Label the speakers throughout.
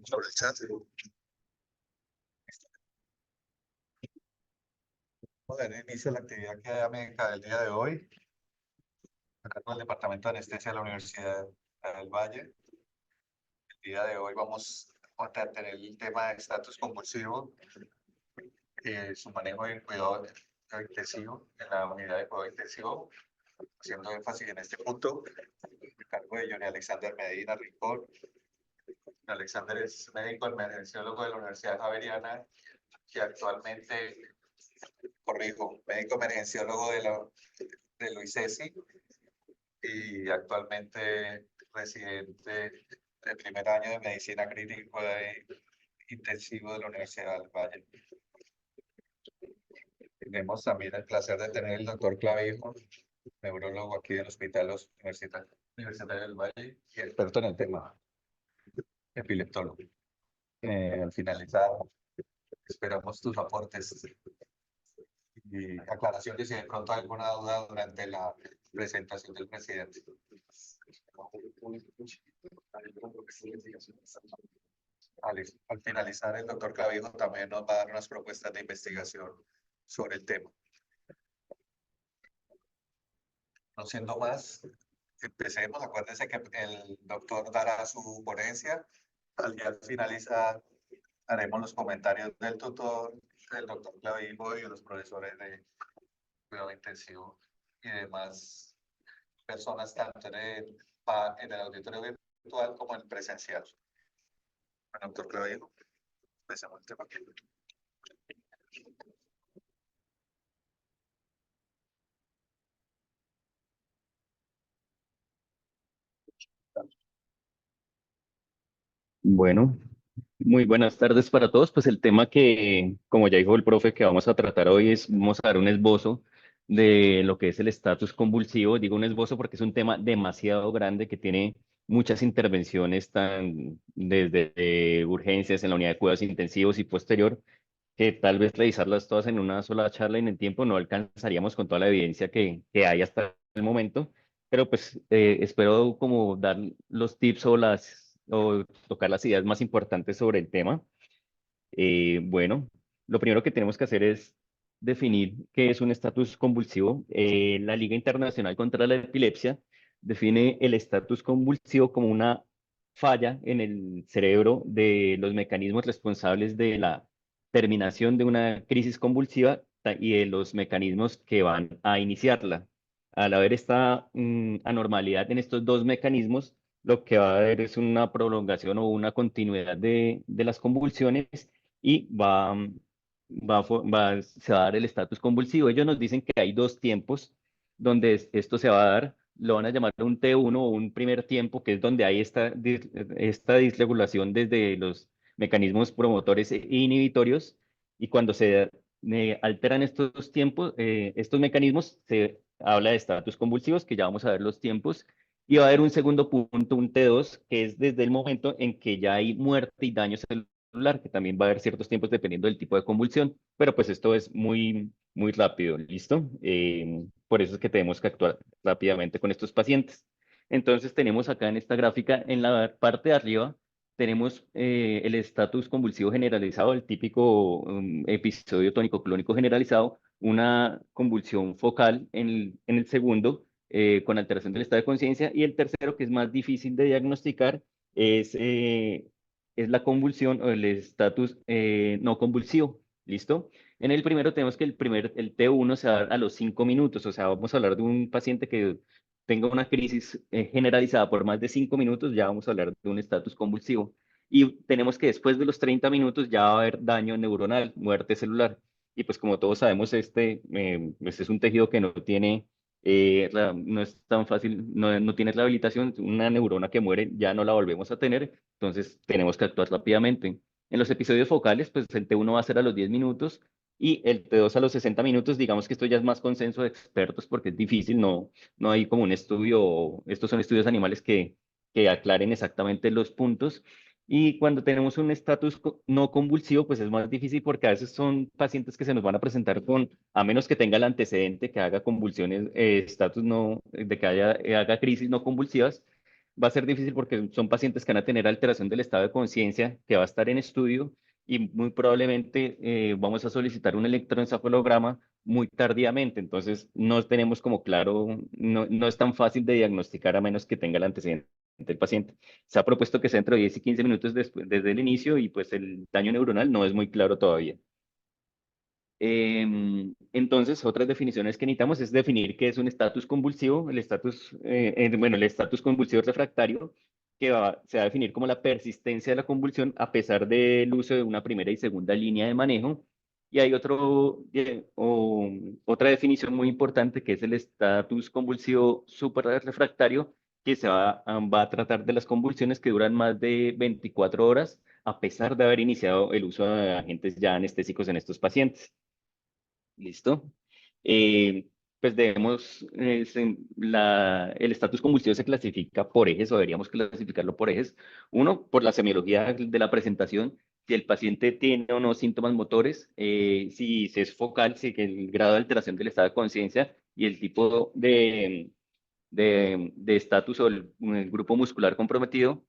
Speaker 1: Sobre el chat. Vamos a dar inicio a la actividad académica del día de hoy, acá con el Departamento de Anestesia de la Universidad del Valle. El día de hoy vamos a tener el tema de estatus convulsivo, su manejo en cuidado intensivo, en la unidad de cuidado intensivo, haciendo énfasis en este punto, a cargo de Johnny Alexander Medina Rincón. Alexander es médico emergenciólogo de la Universidad Javeriana y actualmente, médico emergenciólogo de la ICESI y actualmente residente de primer año de medicina crítica intensivo de la Universidad del Valle. Tenemos también el placer de tener al doctor Clavijo, neurólogo aquí del Hospital Universitario del Valle y experto en el tema, epileptólogo. Al finalizar, esperamos tus aportes y aclaraciones si de pronto hay alguna duda durante la presentación del presidente. Al finalizar, el doctor Clavijo también nos va a dar unas propuestas de investigación sobre el tema. No siendo más, empecemos. Acuérdense que el doctor dará su ponencia. Al finalizar, haremos los comentarios del tutor, del doctor Clavijo y de los profesores de cuidado intensivo y demás personas, tanto en el auditorio virtual como en el presencial. Bueno, doctor Clavijo, empecemos el tema.
Speaker 2: Bueno, muy buenas tardes para todos. Pues el tema que, como ya dijo el profe, que vamos a tratar hoy vamos a dar un esbozo de lo que es el estatus convulsivo. Digo un esbozo porque es un tema demasiado grande que tiene muchas intervenciones, desde urgencias en la unidad de cuidados intensivos y posterior, que tal vez revisarlas todas en una sola charla en el tiempo no alcanzaríamos con toda la evidencia que hay hasta el momento. Pero pues espero como dar los tips o tocar las ideas más importantes sobre el tema. Bueno, lo primero que tenemos que hacer es definir qué es un estatus convulsivo. La Liga Internacional contra la Epilepsia define el estatus convulsivo como una falla en el cerebro de los mecanismos responsables de la terminación de una crisis convulsiva y de los mecanismos que van a iniciarla. Al haber esta anormalidad en estos dos mecanismos, lo que va a haber es una prolongación o una continuidad de las convulsiones y se va a dar el estatus convulsivo. Ellos nos dicen que hay dos tiempos donde esto se va a dar. Lo van a llamar un T1 o un primer tiempo, que es donde hay esta disregulación desde los mecanismos promotores e inhibitorios. Y cuando se alteran estos tiempos, estos mecanismos, se habla de estatus convulsivos, que ya vamos a ver los tiempos. Y va a haber un segundo punto, un T2, que es desde el momento en que ya hay muerte y daño celular, que también va a haber ciertos tiempos dependiendo del tipo de convulsión, pero pues esto es muy, muy rápido, ¿listo? Por eso es que tenemos que actuar rápidamente con estos pacientes. Entonces tenemos acá en esta gráfica, en la parte de arriba, tenemos el estatus convulsivo generalizado, el típico episodio tónico-clónico generalizado, una convulsión focal en el segundo, con alteración del estado de conciencia, y el tercero, que es más difícil de diagnosticar, es la convulsión o el estatus no convulsivo. ¿Listo? En el primero tenemos que el T1 se da a los 5 minutos, o sea, vamos a hablar de un paciente que tenga una crisis generalizada por más de 5 minutos, ya vamos a hablar de un estatus convulsivo. Y tenemos que después de los 30 minutos ya va a haber daño neuronal, muerte celular. Y pues como todos sabemos, este es un tejido que no tiene, no es tan fácil, no tiene rehabilitación. Una neurona que muere ya no la volvemos a tener, entonces tenemos que actuar rápidamente. En los episodios focales, pues el T1 va a ser a los 10 minutos y el T2 a los 60 minutos. Digamos que esto ya es más consenso de expertos porque es difícil, no hay como un estudio, estos son estudios animales que aclaren exactamente los puntos. Y cuando tenemos un estatus no convulsivo, pues es más difícil porque a veces son pacientes que se nos van a presentar a menos que tenga el antecedente que haga convulsiones, estatus no, de que haga crisis no convulsivas, va a ser difícil porque son pacientes que van a tener alteración del estado de conciencia, que va a estar en estudio y muy probablemente vamos a solicitar un electroencefalograma muy tardíamente. Entonces, no tenemos como claro, no es tan fácil de diagnosticar a menos que tenga el antecedente del paciente. Se ha propuesto que sea entre 10 y 15 minutos desde el inicio y pues el daño neuronal no es muy claro todavía. Entonces, otras definiciones que necesitamos es definir qué es un estatus convulsivo. Bueno, el estatus convulsivo refractario, se va a definir como la persistencia de la convulsión a pesar del uso de una primera y segunda línea de manejo. Y hay otra definición muy importante que es el estatus convulsivo suprarrefractario, que va a tratar de las convulsiones que duran más de 24 horas a pesar de haber iniciado el uso de agentes ya anestésicos en estos pacientes. ¿Listo? Eh, pues el estatus convulsivo se clasifica por ejes o deberíamos clasificarlo por ejes. Uno, por la semiología de la presentación, si el paciente tiene o no síntomas motores, si se es focal, si que el grado de alteración del estado de conciencia y el tipo de estatus o el grupo muscular comprometido.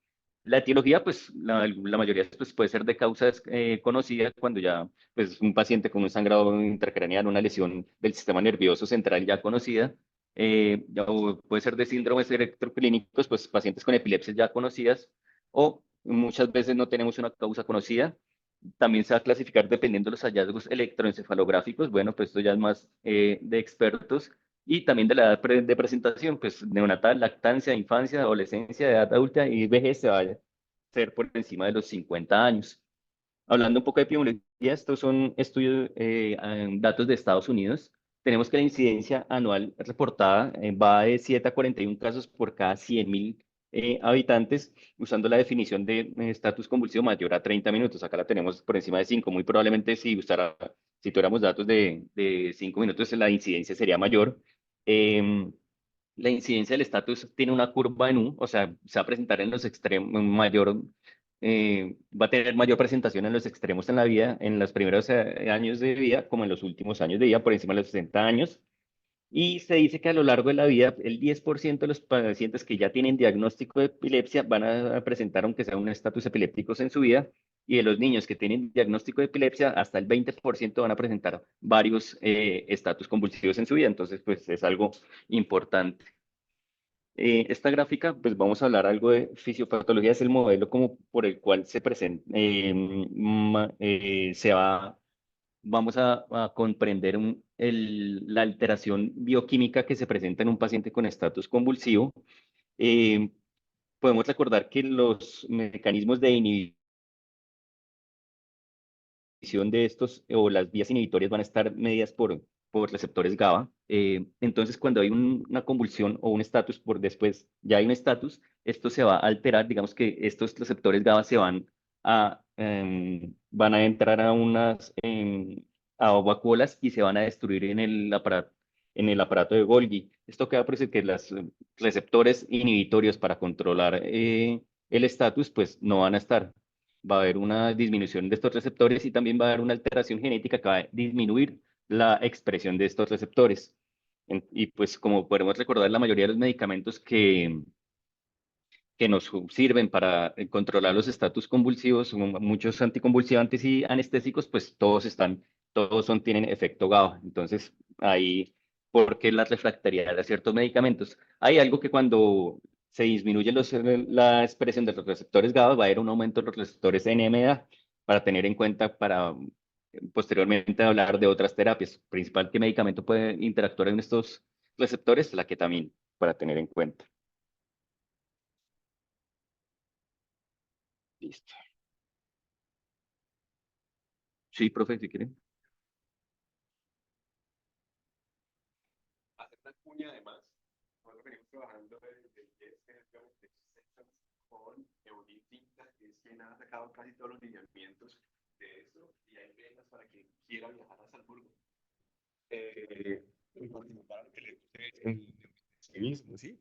Speaker 2: La etiología, pues la mayoría pues, puede ser de causas conocidas cuando ya pues, un paciente con un sangrado intracraneal, una lesión del sistema nervioso central ya conocida, o puede ser de síndromes electroclínicos, pues pacientes con epilepsias ya conocidas, o muchas veces no tenemos una causa conocida. También se va a clasificar dependiendo de los hallazgos electroencefalográficos. Bueno, pues esto ya es más de expertos y también de la edad de presentación, pues neonatal, lactancia, infancia, adolescencia, edad adulta y vejez se va a ser por encima de los 50 años. Hablando un poco de epidemiología, estos son estudios, datos de Estados Unidos. Tenemos que la incidencia anual reportada va de 7 a 41 casos por cada 100.000 habitantes, usando la definición de estatus convulsivo mayor a 30 minutos. Acá la tenemos por encima de 5. Muy probablemente si tuviéramos datos de 5 minutos, la incidencia sería mayor. Em, la incidencia del estatus tiene una curva en U, o sea, se va a presentar en los extremos, va a tener mayor presentación en los extremos en la vida, en los primeros años de vida, como en los últimos años de vida, por encima de los 60 años. Y se dice que a lo largo de la vida, el 10% de los pacientes que ya tienen diagnóstico de epilepsia van a presentar, aunque sea un estatus epilépticos en su vida, y de los niños que tienen diagnóstico de epilepsia, hasta el 20% van a presentar varios estatus convulsivos en su vida. Entonces, pues es algo importante. Esta gráfica, pues vamos a hablar algo de fisiopatología, es el modelo como por el cual se presenta, vamos a comprender la alteración bioquímica que se presenta en un paciente con estatus convulsivo. Eh, Podemos recordar que los mecanismos de inhibición de estos o las vías inhibitorias van a estar medidas por receptores GABA. Entonces, cuando hay una convulsión o un estatus, por después ya hay un estatus, esto se va a alterar. Digamos que estos receptores GABA van a entrar a vacuolas y se van a destruir en el aparato de Golgi. Esto queda por decir que los receptores inhibitorios para controlar el estatus, pues no van a estar. Va a haber una disminución de estos receptores y también va a haber una alteración genética que va a disminuir la expresión de estos receptores. Y pues como podemos recordar, la mayoría de los medicamentos que nos sirven para controlar los estatus convulsivos, muchos anticonvulsivantes y anestésicos, pues tienen efecto GABA. Entonces, ahí, ¿por qué la refractariedad de ciertos medicamentos? Hay algo que cuando se disminuye la expresión de los receptores GABA, va a haber un aumento de los receptores NMDA, para tener en cuenta para posteriormente hablar de otras terapias. Principal que medicamento puede interactuar en estos receptores, la ketamina, para tener en cuenta. Listo. Sí, profe, si quiere.
Speaker 1: Hacer una cuña además, nosotros venimos trabajando desde con Eudin Tinta, que es quien ha sacado casi todos los lineamientos de esto, y hay ventas para quien quiera viajar a Salzburgo. Y participar que le guste el civismo, ¿sí?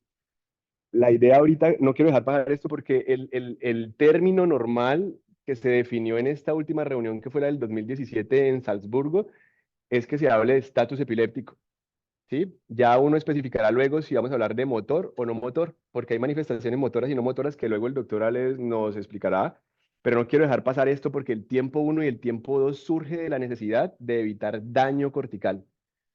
Speaker 1: La idea ahorita, no quiero dejar pasar esto porque el término normal que se definió en esta última reunión que fue la del 2017 en Salzburgo es que se hable de estatus epiléptico.
Speaker 3: ¿sí? Ya uno especificará luego si vamos a hablar de motor o no motor, porque hay manifestaciones motoras y no motoras que luego el doctor Alex nos explicará, pero no quiero dejar pasar esto porque el tiempo uno y el tiempo 2 surge de la necesidad de evitar daño cortical.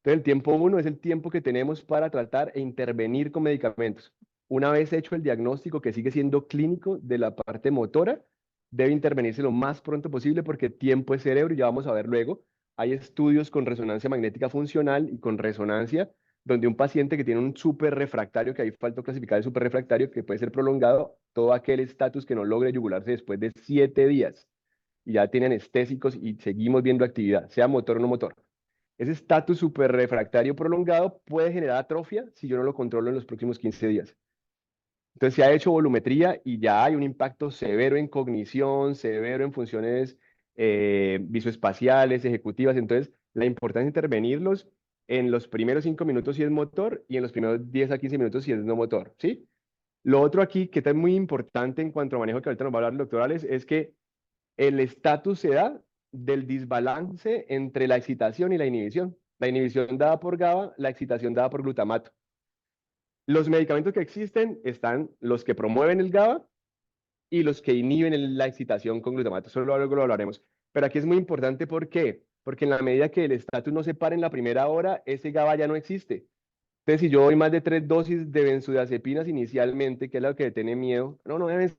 Speaker 3: Entonces, el tiempo uno es el tiempo que tenemos para tratar e intervenir con medicamentos. Una vez hecho el diagnóstico, que sigue siendo clínico de la parte motora, debe intervenirse lo más pronto posible porque tiempo es cerebro y ya vamos a ver luego. Hay estudios con resonancia magnética funcional y con resonancia, donde un paciente que tiene un súper refractario, que ahí falta clasificar el súper refractario, que puede ser prolongado, todo aquel estatus que no logre yugularse después de 7 días y ya tiene anestésicos y seguimos viendo actividad, sea motor o no motor. Ese estatus súper refractario prolongado puede generar atrofia si yo no lo controlo en los próximos 15 días. Entonces se ha hecho volumetría y ya hay un impacto severo en cognición, severo en funciones visoespaciales, ejecutivas. Entonces la importancia de intervenirlos en los primeros 5 minutos si es motor y en los primeros 10 a 15 minutos si es no motor, ¿sí? Lo otro aquí que está muy importante en cuanto a manejo que ahorita nos va a hablar el doctor Alex es que el estatus se da del desbalance entre la excitación y la inhibición. La inhibición dada por GABA, la excitación dada por glutamato. Los medicamentos que existen están los que promueven el GABA y los que inhiben la excitación con glutamato. Eso luego lo hablaremos. Pero aquí es muy importante, ¿por qué? Porque en la medida que el estatus no se para en la primera hora, ese GABA ya no existe. Entonces, si yo doy más de 3 dosis de benzodiazepinas inicialmente, que es lo que tiene miedo, no deben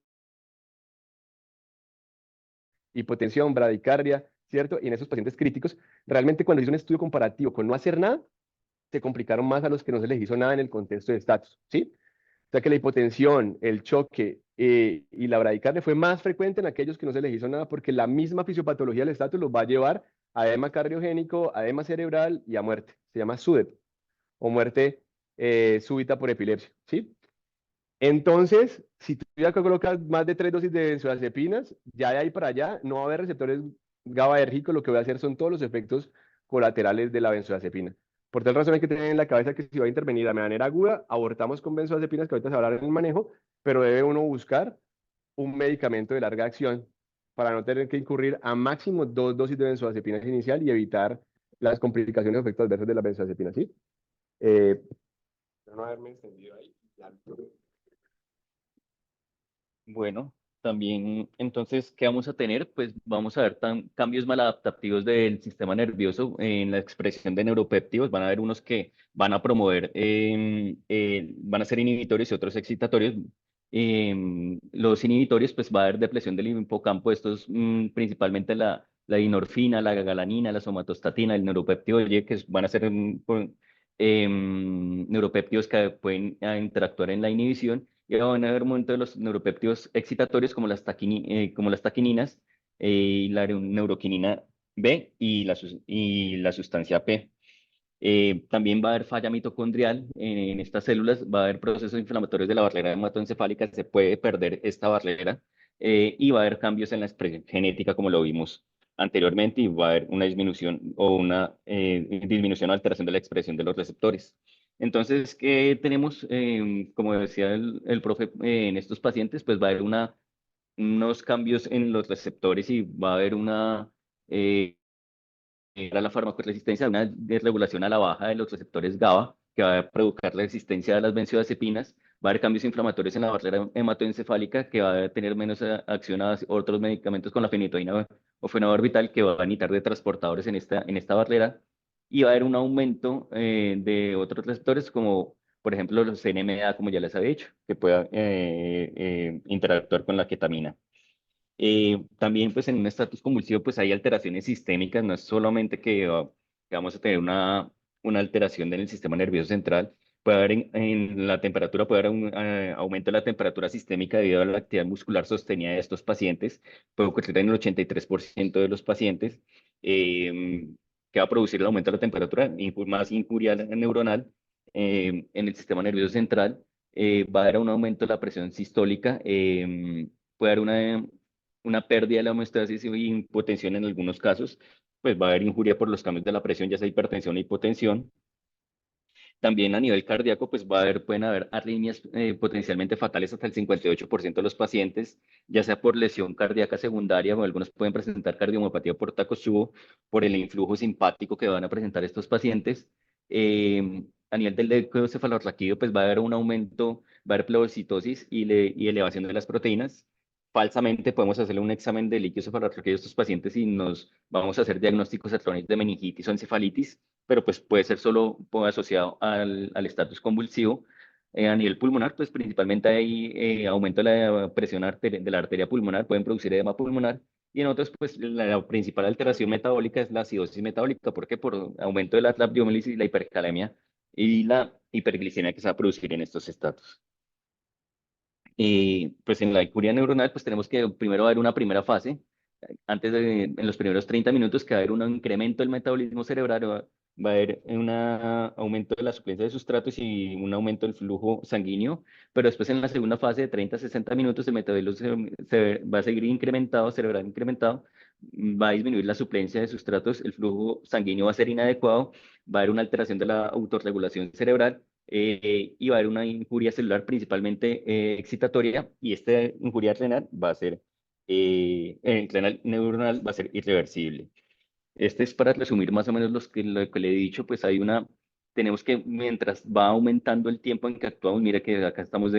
Speaker 3: hipotensión, bradicardia, ¿cierto? Y en esos pacientes críticos, realmente cuando hice un estudio comparativo con no hacer nada, se complicaron más a los que no se les hizo nada en el contexto de estatus, ¿sí? O sea que la hipotensión, el choque y la bradicardia fue más frecuente en aquellos que no se les hizo nada porque la misma fisiopatología del estatus los va a llevar a edema cardiogénico, a edema cerebral y a muerte. Se llama SUDEP o muerte súbita por epilepsia, ¿sí? Entonces, si tú ya colocas más de 3 dosis de benzodiazepinas, ya de ahí para allá no va a haber receptores GABAérgicos, lo que voy a hacer son todos los efectos colaterales de la benzodiazepina. Por tal razón hay que tener en la cabeza que si va a intervenir de manera aguda, abortamos con benzodiazepinas, que ahorita se va a hablar en el manejo, pero debe uno buscar un medicamento de larga acción para no tener que incurrir a máximo 2 dosis de benzodiazepinas inicial y evitar las complicaciones o efectos adversos de la benzodiazepina, ¿sí? Espero no haberme extendido ahí. Ya.
Speaker 2: Bueno, también entonces, ¿qué vamos a tener? Pues vamos a ver cambios maladaptativos del sistema nervioso en la expresión de neuropéptidos. Van a haber unos que van a promover, van a ser inhibitorios y otros excitatorios. Los inhibitorios, pues va a haber depresión del hipocampo, estos principalmente la dinorfina, la galanina, la somatostatina, el neuropéptido Y, que van a ser neuropéptidos que pueden interactuar en la inhibición y van a haber un momento de los neuropéptidos excitatorios como las taquininas y la neuroquinina B y la sustancia P. También va a haber falla mitocondrial en estas células, va a haber procesos inflamatorios de la barrera hematoencefálica, se puede perder esta barrera y va a haber cambios en la expresión genética como lo vimos anteriormente y va a haber una disminución o una disminución o alteración de la expresión de los receptores. Entonces, ¿qué tenemos? Como decía el profe, en estos pacientes, pues va a haber unos cambios en los receptores y va a haber eh, la farmacoresistencia, una desregulación a la baja de los receptores GABA, que va a provocar la resistencia a las benzodiazepinas, va a haber cambios inflamatorios en la barrera hematoencefálica, que va a tener menos acción a otros medicamentos con la fenitoína o fenobarbital, que van a necesitar de transportadores en esta barrera, y va a haber un aumento de otros receptores, como por ejemplo los NMDA, como ya les había dicho, que pueda interactuar con la ketamina. También pues en un estatus convulsivo pues hay alteraciones sistémicas, no es solamente que vamos a tener una alteración en el sistema nervioso central, puede haber en la temperatura, puede haber un aumento de la temperatura sistémica debido a la actividad muscular sostenida de estos pacientes, puede ocurrir en el 83% de los pacientes, que va a producir el aumento de la temperatura, más injuria neuronal en el sistema nervioso central, va a haber un aumento de la presión sistólica, puede haber una pérdida de la homeostasis y hipotensión en algunos casos, pues va a haber injuria por los cambios de la presión, ya sea hipertensión o hipotensión. También a nivel cardíaco, pues pueden haber arritmias potencialmente fatales hasta el 58% de los pacientes, ya sea por lesión cardíaca secundaria o algunos pueden presentar cardiomopatía por Takotsubo, por el influjo simpático que van a presentar estos pacientes. a nivel del leucocefalorraquídeo, pues va a haber un aumento, va a haber pleurocitosis y elevación de las proteínas. Falsamente podemos hacerle un examen de líquido cefalorraquídeo a estos pacientes y nos vamos a hacer diagnósticos erróneos de meningitis o encefalitis, pero pues puede ser solo asociado al estatus convulsivo. A nivel pulmonar, pues principalmente hay aumento de la presión de la arteria pulmonar, pueden producir edema pulmonar. Y en otros, pues la principal alteración metabólica es la acidosis metabólica. ¿Por qué? Por aumento de la labdiólisis, la hipercalemia y la hiperglicemia que se va a producir en estos estados. Pues en la incuria neuronal, pues tenemos que primero haber una primera fase, en los primeros 30 minutos, que va a haber un incremento del metabolismo cerebral, va a haber un aumento de la suplencia de sustratos y un aumento del flujo sanguíneo, pero después en la segunda fase de 30 a 60 minutos el metabolismo va a seguir incrementado, cerebral incrementado, va a disminuir la suplencia de sustratos, el flujo sanguíneo va a ser inadecuado, va a haber una alteración de la autorregulación cerebral y va a haber una injuria celular principalmente excitatoria y esta injuria renal va a ser renal neuronal va a ser irreversible. Este es para resumir más o menos lo que le he dicho, pues tenemos que, mientras va aumentando el tiempo en que actuamos, mira que acá estamos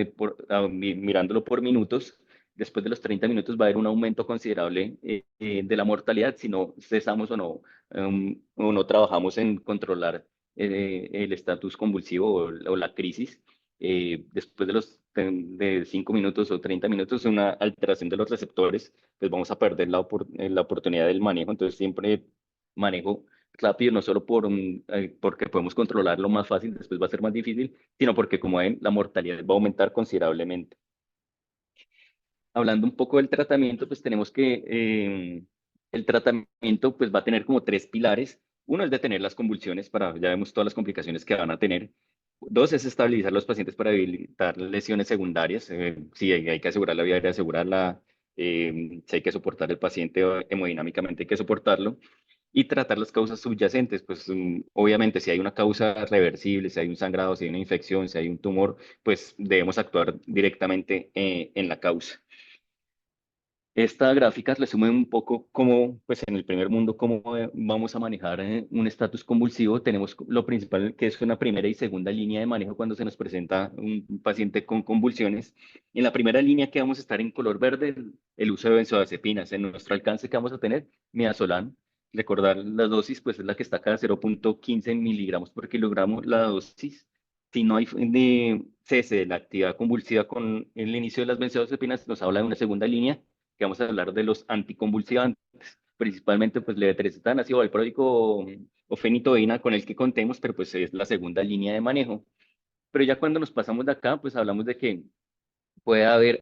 Speaker 2: mirándolo por minutos, después de los 30 minutos va a haber un aumento considerable de la mortalidad si no cesamos o no trabajamos en controlar el estatus convulsivo o la crisis. Después de 5 minutos o 30 minutos, una alteración de los receptores, pues vamos a perder la oportunidad del manejo. Entonces, siempre manejo rápido, no solo porque podemos controlarlo más fácil, después va a ser más difícil, sino porque, como ven, la mortalidad va a aumentar considerablemente. Hablando un poco del tratamiento, pues tenemos que el tratamiento pues va a tener como tres pilares. Uno es detener las convulsiones, ya vemos todas las complicaciones que van a tener. Dos es estabilizar los pacientes para evitar lesiones secundarias. Sí, hay que asegurar la vida, hay que asegurarla. Si hay que soportar el paciente hemodinámicamente, hay que soportarlo. Y tratar las causas subyacentes, pues obviamente si hay una causa reversible, si hay un sangrado, si hay una infección, si hay un tumor, pues debemos actuar directamente en la causa. Esta gráfica resume un poco cómo, pues en el primer mundo, cómo vamos a manejar un estatus convulsivo. Tenemos lo principal, que es una primera y segunda línea de manejo cuando se nos presenta un paciente con convulsiones. En la primera línea que vamos a estar en color verde, el uso de benzodiazepinas. En nuestro alcance que vamos a tener, midazolam. Recordar la dosis, pues es la que está acá, 0.15 miligramos por kilogramo la dosis. Si no hay cese de la actividad convulsiva con el inicio de las benzodiazepinas, nos habla de una segunda línea que vamos a hablar de los anticonvulsivantes, principalmente pues levetiracetam, ácido valproico o fenitoína con el que contemos, pero pues es la segunda línea de manejo. Pero ya cuando nos pasamos de acá, pues hablamos de que puede haber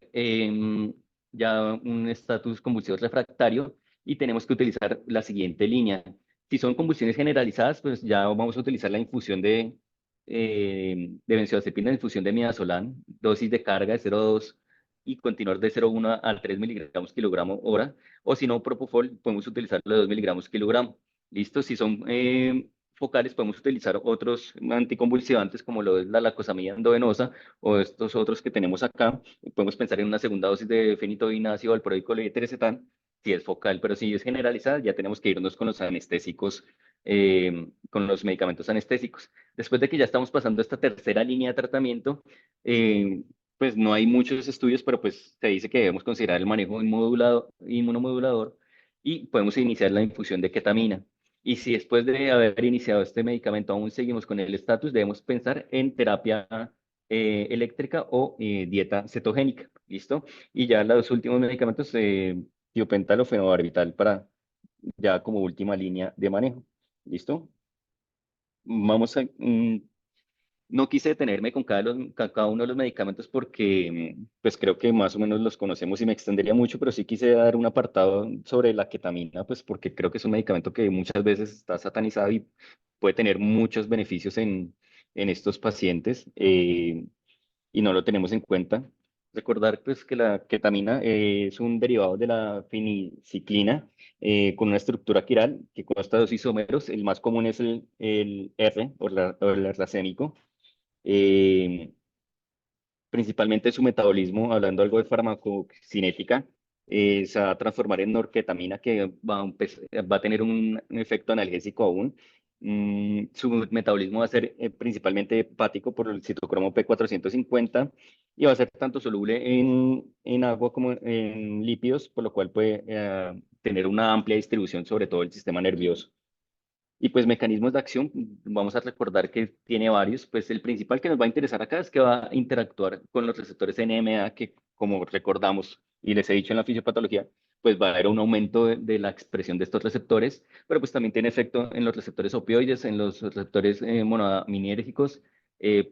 Speaker 2: ya un estatus convulsivo refractario y tenemos que utilizar la siguiente línea. Si son convulsiones generalizadas, pues ya vamos a utilizar la infusión de benzodiazepina, la infusión de midazolam, dosis de carga de 0,2 y continuar de 0,1 a 3 miligramos kilogramo hora, o si no, propofol, podemos utilizarlo de 2 miligramos kilogramo. ¿Listo? Si son focales, podemos utilizar otros anticonvulsivantes como lo es la lacosamida endovenosa o estos otros que tenemos acá. Podemos pensar en una segunda dosis de fenitoína, ácido valproico, levetiracetam, si es focal, pero si es generalizada, ya tenemos que irnos con los anestésicos, con los medicamentos anestésicos. Después de que ya estamos pasando esta tercera línea de tratamiento, pues no hay muchos estudios, pero pues se dice que debemos considerar el manejo inmunomodulador y podemos iniciar la infusión de ketamina. Y si después de haber iniciado este medicamento aún seguimos con el estatus, debemos pensar en terapia eléctrica o dieta cetogénica. ¿Listo? Y ya los últimos medicamentos, tiopental o fenobarbital para ya como última línea de manejo. ¿Listo? Vamos a, no quise detenerme con cada uno de los medicamentos porque pues creo que más o menos los conocemos y me extendería mucho, pero sí quise dar un apartado sobre la ketamina, pues porque creo que es un medicamento que muchas veces está satanizado y puede tener muchos beneficios en estos pacientes y no lo tenemos en cuenta. Recordar pues que la ketamina es un derivado de la feniciclina con una estructura quiral que consta de dos isómeros. El más común es el R o el racémico. Eh, Principalmente su metabolismo, hablando algo de farmacocinética, se va a transformar en norketamina que va a tener un efecto analgésico aún Su metabolismo va a ser principalmente hepático por el citocromo P450 y va a ser tanto soluble en agua como en lípidos, por lo cual puede tener una amplia distribución sobre todo el sistema nervioso. Y pues mecanismos de acción, vamos a recordar que tiene varios, pues el principal que nos va a interesar acá es que va a interactuar con los receptores NMDA, que como recordamos y les he dicho en la fisiopatología, pues va a haber un aumento de la expresión de estos receptores, pero pues también tiene efecto en los receptores opioides, en los receptores monoaminérgicos,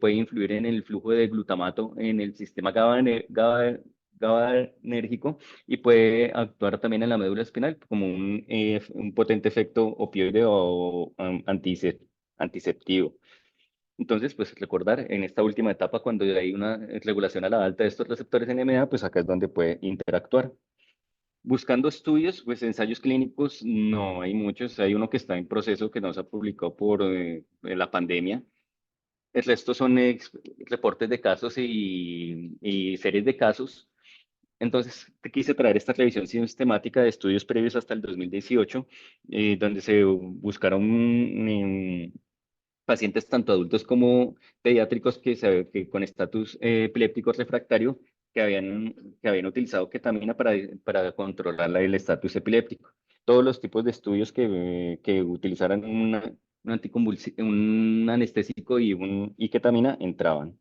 Speaker 2: puede influir en el flujo de glutamato en el sistema GABAergico y puede actuar también en la médula espinal como un potente efecto opioide o anticeptivo. Entonces, pues recordar en esta última etapa, cuando hay una regulación a la alta de estos receptores NMDA, pues acá es donde puede interactuar. Buscando estudios, pues ensayos clínicos no hay muchos. Hay uno que está en proceso que no se ha publicado por la pandemia. El resto son reportes de casos y series de casos. Entonces, te quise traer esta revisión sistemática de estudios previos hasta el 2018, donde se buscaron pacientes tanto adultos como pediátricos que con estatus epiléptico refractario que habían utilizado ketamina para controlar el estatus epiléptico. Todos los tipos de estudios que utilizaran un anestésico y ketamina entraban.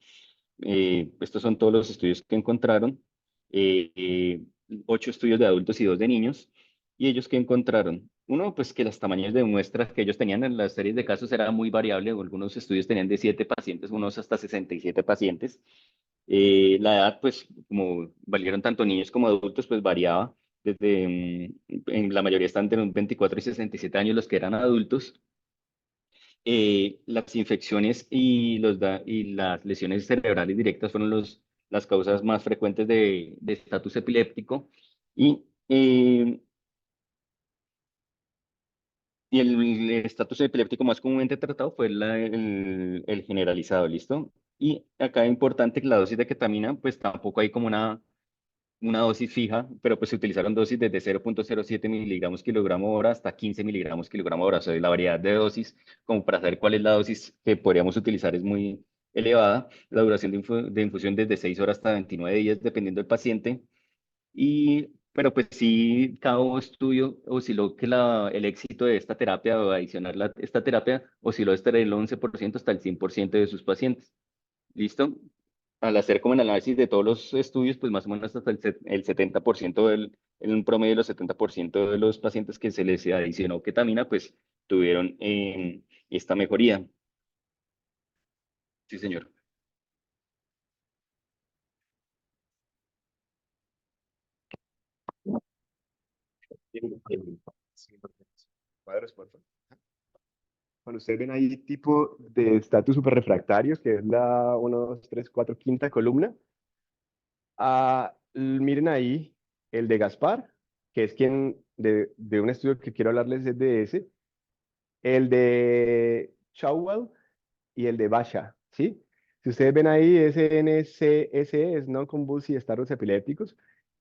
Speaker 2: Estos son todos los estudios que encontraron, eh, eh, 8 estudios de adultos y 2 de niños, y ellos que encontraron, uno, pues que las tamaños de muestras que ellos tenían en las series de casos era muy variable, algunos estudios tenían de 7 pacientes, unos hasta 67 pacientes. La edad, pues como valieron tanto niños como adultos, pues variaba, en la mayoría están entre los 24 y 67 años los que eran adultos. Las infecciones y las lesiones cerebrales directas fueron las causas más frecuentes de estatus epiléptico y, eh, y el estatus epiléptico más comúnmente tratado fue el generalizado, ¿listo? Y acá es importante que la dosis de ketamina, pues tampoco hay como una dosis fija, pero pues se utilizaron dosis desde 0,07 miligramos kilogramo hora hasta 15 miligramos kilogramo hora. O sea, la variedad de dosis, como para saber cuál es la dosis que podríamos utilizar, es muy elevada. La duración de infusión desde 6 horas hasta 29 días, dependiendo del paciente. Pero pues sí, cada estudio osciló que el éxito de esta terapia o adicionar esta terapia osciló desde el 11% hasta el 100% de sus pacientes. ¿Listo? Al hacer como el análisis de todos los estudios, pues más o menos hasta el 70% en un promedio de los 70% de los pacientes que se les adicionó ketamina, pues tuvieron esta mejoría. Sí, señor.
Speaker 3: Sí, cuadros, por favor. Cuando ustedes ven ahí tipo de estatus superrefractarios, que es la 1, 2, 3, 4, quinta columna, miren ahí el de Gaspar, que es quien de un estudio que quiero hablarles es de ese, el de Chauvel y el de Basha, ¿sí? Si ustedes ven ahí, SNCSE es Non-Convulsive Status Epilépticos,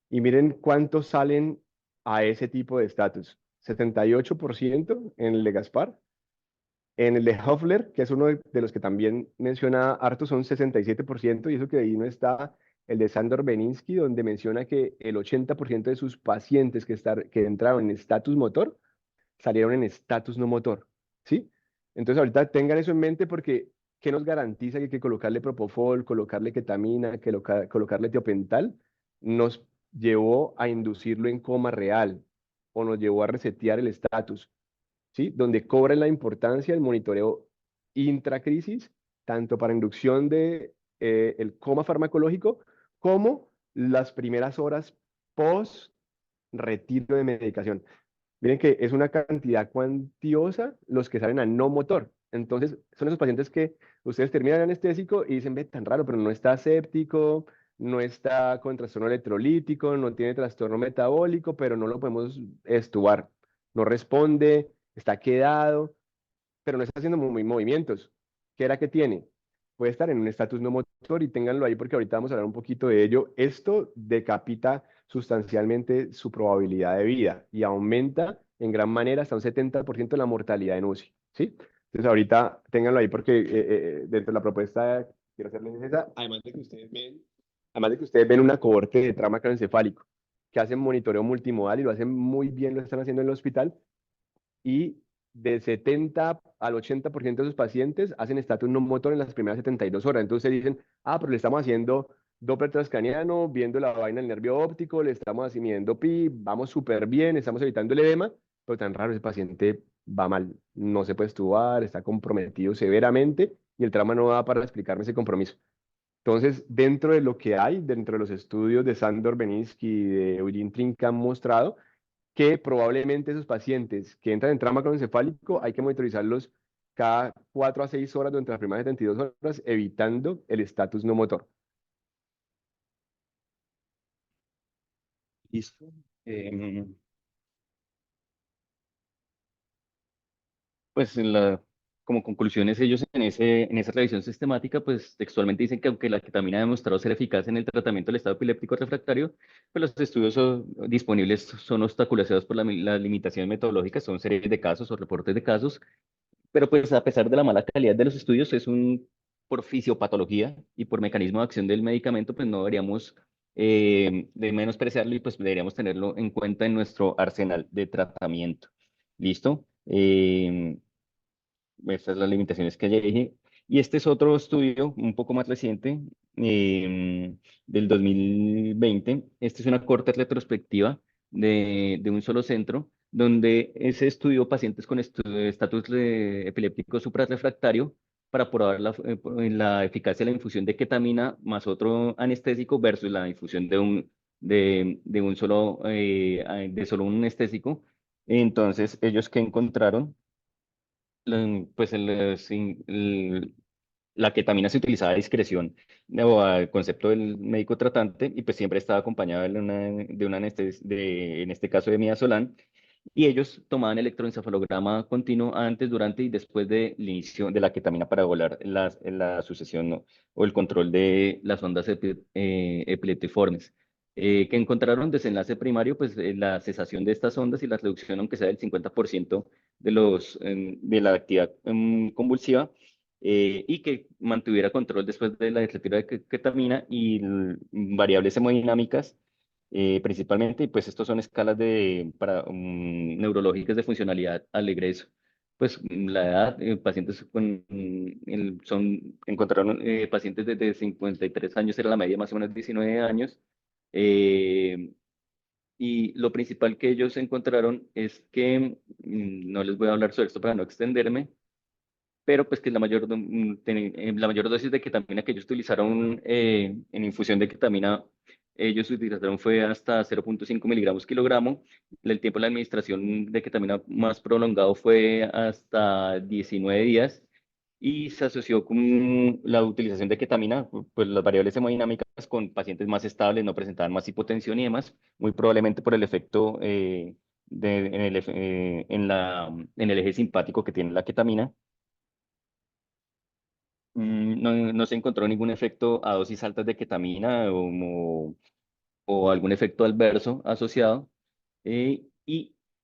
Speaker 3: y miren cuántos salen a ese tipo de estatus. 78% en el de Gaspar. En el de Hoffler, que es uno de los que también menciona harto, son 67%, y eso que ahí no está el de Sandor Beninsky, donde menciona que el 80% de sus pacientes que entraron en estatus motor salieron en estatus no motor, ¿sí? Entonces ahorita tengan eso en mente porque ¿qué nos garantiza que colocarle propofol, colocarle ketamina, colocarle tiopental nos llevó a inducirlo en coma real o nos llevó a resetear el estatus? ¿Sí? Donde cobra la importancia el monitoreo intracrisis, tanto para inducción de el coma farmacológico como las primeras horas post retiro de medicación. Miren que es una cantidad cuantiosa los que salen a no motor. Entonces, son esos pacientes que ustedes terminan el anestésico y dicen, ve, tan raro, pero no está séptico, no está con trastorno electrolítico, no tiene trastorno metabólico, pero no lo podemos estubar. No responde, está quedado, pero no está haciendo movimientos. ¿Qué era que tiene? Puede estar en un estatus no motor y ténganlo ahí porque ahorita vamos a hablar un poquito de ello. Esto decapita sustancialmente su probabilidad de vida y aumenta en gran manera hasta un 70% la mortalidad en UCI, ¿sí? Entonces ahorita ténganlo ahí porque dentro de la propuesta quiero hacerles esa, además de que ustedes ven una cohorte de trauma craneoencefálico que hacen monitoreo multimodal y lo hacen muy bien, lo están haciendo en el hospital y del 70 al 80% de sus pacientes hacen estatus no motor en las primeras 72 horas. Entonces dicen, ah, pero le estamos haciendo Doppler transcraniano, viendo la vaina del nervio óptico, le estamos haciendo PI, vamos súper bien, estamos evitando el edema, pero tan raro ese paciente va mal, no se puede estudiar, está comprometido severamente y el trauma no da para explicarme ese compromiso. Entonces, dentro de lo que hay, dentro de los estudios de Sandor Beninsky y de Eugene Trinca han mostrado que probablemente esos pacientes que entran en trauma craneoencefálico hay que monitorizarlos cada 4 a 6 horas durante las primeras 72 horas, evitando el estatus no motor.
Speaker 2: Listo. Pues como conclusiones ellos en esa revisión sistemática, pues textualmente dicen que aunque la ketamina ha demostrado ser eficaz en el tratamiento del estado epiléptico refractario, pues los estudios disponibles son obstaculizados por las limitaciones metodológicas, son series de casos o reportes de casos, pero pues a pesar de la mala calidad de los estudios, por fisiopatología y por mecanismo de acción del medicamento, pues no deberíamos de menospreciarlo y pues deberíamos tenerlo en cuenta en nuestro arsenal de tratamiento. ¿Listo? Estas son las limitaciones que ya dije. Y este es otro estudio un poco más reciente, del 2020. Este es una corta retrospectiva de un solo centro, donde se estudió pacientes con estatus epiléptico suprarrefractario para probar la eficacia de la infusión de ketamina más otro anestésico versus la infusión de un solo, de solo un anestésico. Entonces, ellos que encontraron pues la ketamina se utilizaba a discreción o al concepto del médico tratante y pues siempre estaba acompañada de una en este caso de midazolam, y ellos tomaban electroencefalograma continuo antes, durante y después del inicio de la ketamina para evaluar la sucesión, ¿no? O el control de las ondas epileptiformes. Que encontraron desenlace primario, pues la cesación de estas ondas y la reducción, aunque sea del 50% de la actividad convulsiva, y que mantuviera control después de la retiro de ketamina y variables hemodinámicas, principalmente, y pues estos son escalas neurológicas de funcionalidad al egreso. Pues la edad, pacientes encontraron pacientes desde 53 años, era la media más o menos 19 años, eh, y lo principal que ellos encontraron es que, no les voy a hablar sobre esto para no extenderme, pero pues que la mayor dosis de ketamina que ellos utilizaron en infusión de ketamina, ellos utilizaron fue hasta 0,5 miligramos kilogramo. El tiempo de la administración de ketamina más prolongado fue hasta 19 días y se asoció con la utilización de ketamina, pues las variables hemodinámicas con pacientes más estables, no presentaban más hipotensión y demás, muy probablemente por el efecto en el eje simpático que tiene la ketamina. No se encontró ningún efecto a dosis altas de ketamina o algún efecto adverso asociado. Y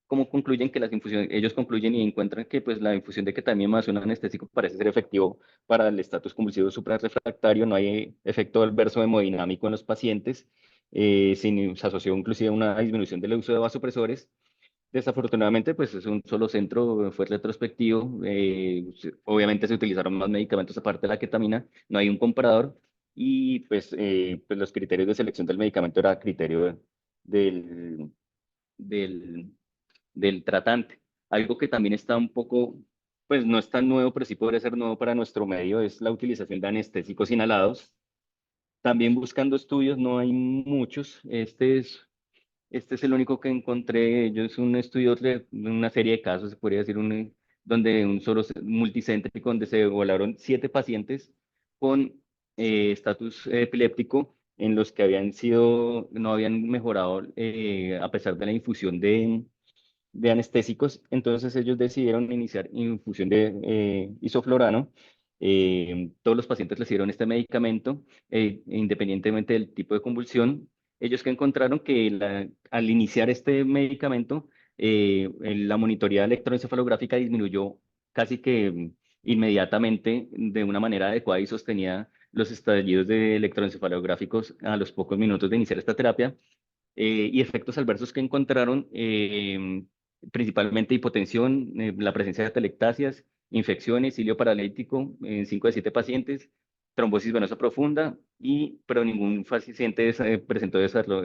Speaker 2: como concluyen que las infusiones, ellos concluyen y encuentran que pues, la infusión de ketamina más un anestésico parece ser efectivo para el estatus convulsivo suprarrefractario, no hay efecto adverso hemodinámico en los pacientes, se asoció inclusive a una disminución del uso de vasopresores. Desafortunadamente, pues es un solo centro, fue retrospectivo. Obviamente se utilizaron más medicamentos aparte de la ketamina, no hay un comparador y pues los criterios de selección del medicamento era criterio del, del, del tratante. Algo que también está un poco, pues no es tan nuevo, pero sí podría ser nuevo para nuestro medio, es la utilización de anestésicos inhalados. También buscando estudios, no hay muchos. Este es el único que encontré. Yo es un estudio de una serie de casos, se podría decir, donde un solo multicéntrico, donde se evaluaron 7 pacientes con estatus epiléptico en los que no habían mejorado a pesar de la infusión de anestésicos. Entonces ellos decidieron iniciar infusión de isoflorano. Todos los pacientes recibieron este medicamento, independientemente del tipo de convulsión. Ellos que encontraron que al iniciar este medicamento, la monitoría electroencefalográfica disminuyó casi que inmediatamente, de una manera adecuada y sostenida, los estallidos de electroencefalográficos a los pocos minutos de iniciar esta terapia, y efectos adversos que encontraron, principalmente hipotensión, la presencia de atelectasias, infecciones, cilio paralítico en 5 de 7 pacientes, trombosis venosa profunda, pero ningún paciente presentó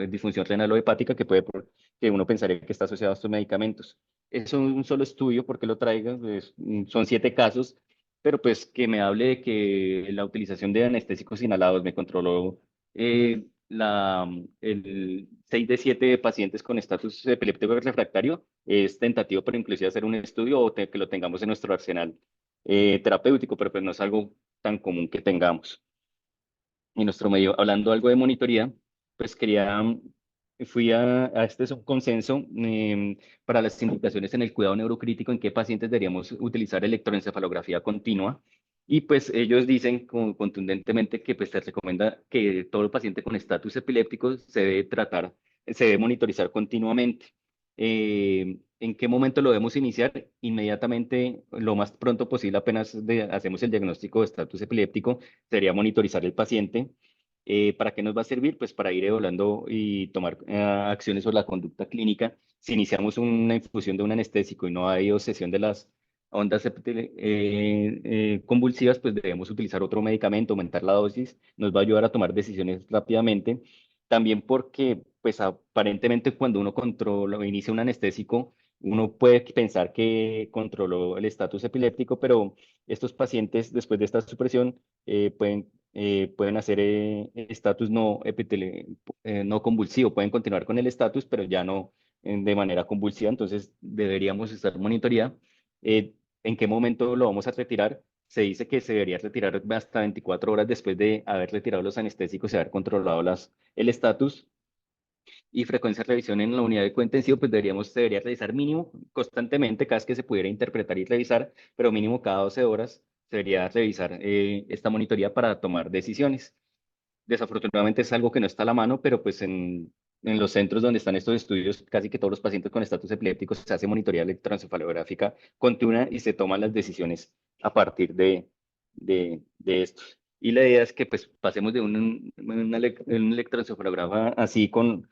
Speaker 2: disfunción renal o hepática que uno pensaría que está asociado a estos medicamentos. Es un solo estudio, porque lo traiga, son 7 casos, pero pues que me hable de que la utilización de anestésicos inhalados me controló el 6 de 7 pacientes con estatus epiléptico refractario. Es tentativo, pero inclusive hacer un estudio que lo tengamos en nuestro arsenal terapéutico, pero pues no es algo tan común que tengamos en nuestro medio. Hablando algo de monitoría, pues fui a este es un consenso para las indicaciones en el cuidado neurocrítico, en qué pacientes deberíamos utilizar electroencefalografía continua. Y pues ellos dicen contundentemente que pues se recomienda que todo paciente con estatus epiléptico se debe tratar, se debe monitorizar continuamente. ¿En qué momento lo debemos iniciar? Inmediatamente, lo más pronto posible, apenas hacemos el diagnóstico de estatus epiléptico, sería monitorizar el paciente. ¿Para qué nos va a servir? Pues para ir evaluando y tomar acciones sobre la conducta clínica. Si iniciamos una infusión de un anestésico y no hay obsesión de las ondas convulsivas, pues debemos utilizar otro medicamento, aumentar la dosis, nos va a ayudar a tomar decisiones rápidamente. También porque, pues aparentemente cuando uno controla o inicia un anestésico, uno puede pensar que controló el estatus epiléptico, pero estos pacientes después de esta supresión pueden hacer estatus no convulsivo, pueden continuar con el estatus, pero ya no de manera convulsiva, entonces deberíamos estar monitoreando. ¿En qué momento lo vamos a retirar? Se dice que se debería retirar hasta 24 horas después de haber retirado los anestésicos y haber controlado el estatus. Y frecuencia de revisión en la unidad de cuidado intensivo, pues debería revisar mínimo constantemente, cada vez que se pudiera interpretar y revisar, pero mínimo cada 12 horas se debería revisar esta monitoría para tomar decisiones. Desafortunadamente es algo que no está a la mano, pero pues en los centros donde están estos estudios, casi que todos los pacientes con estatus epiléptico se hace monitoría electroencefalográfica continua y se toman las decisiones a partir de esto. Y la idea es que pues pasemos de un electroencefalograma así con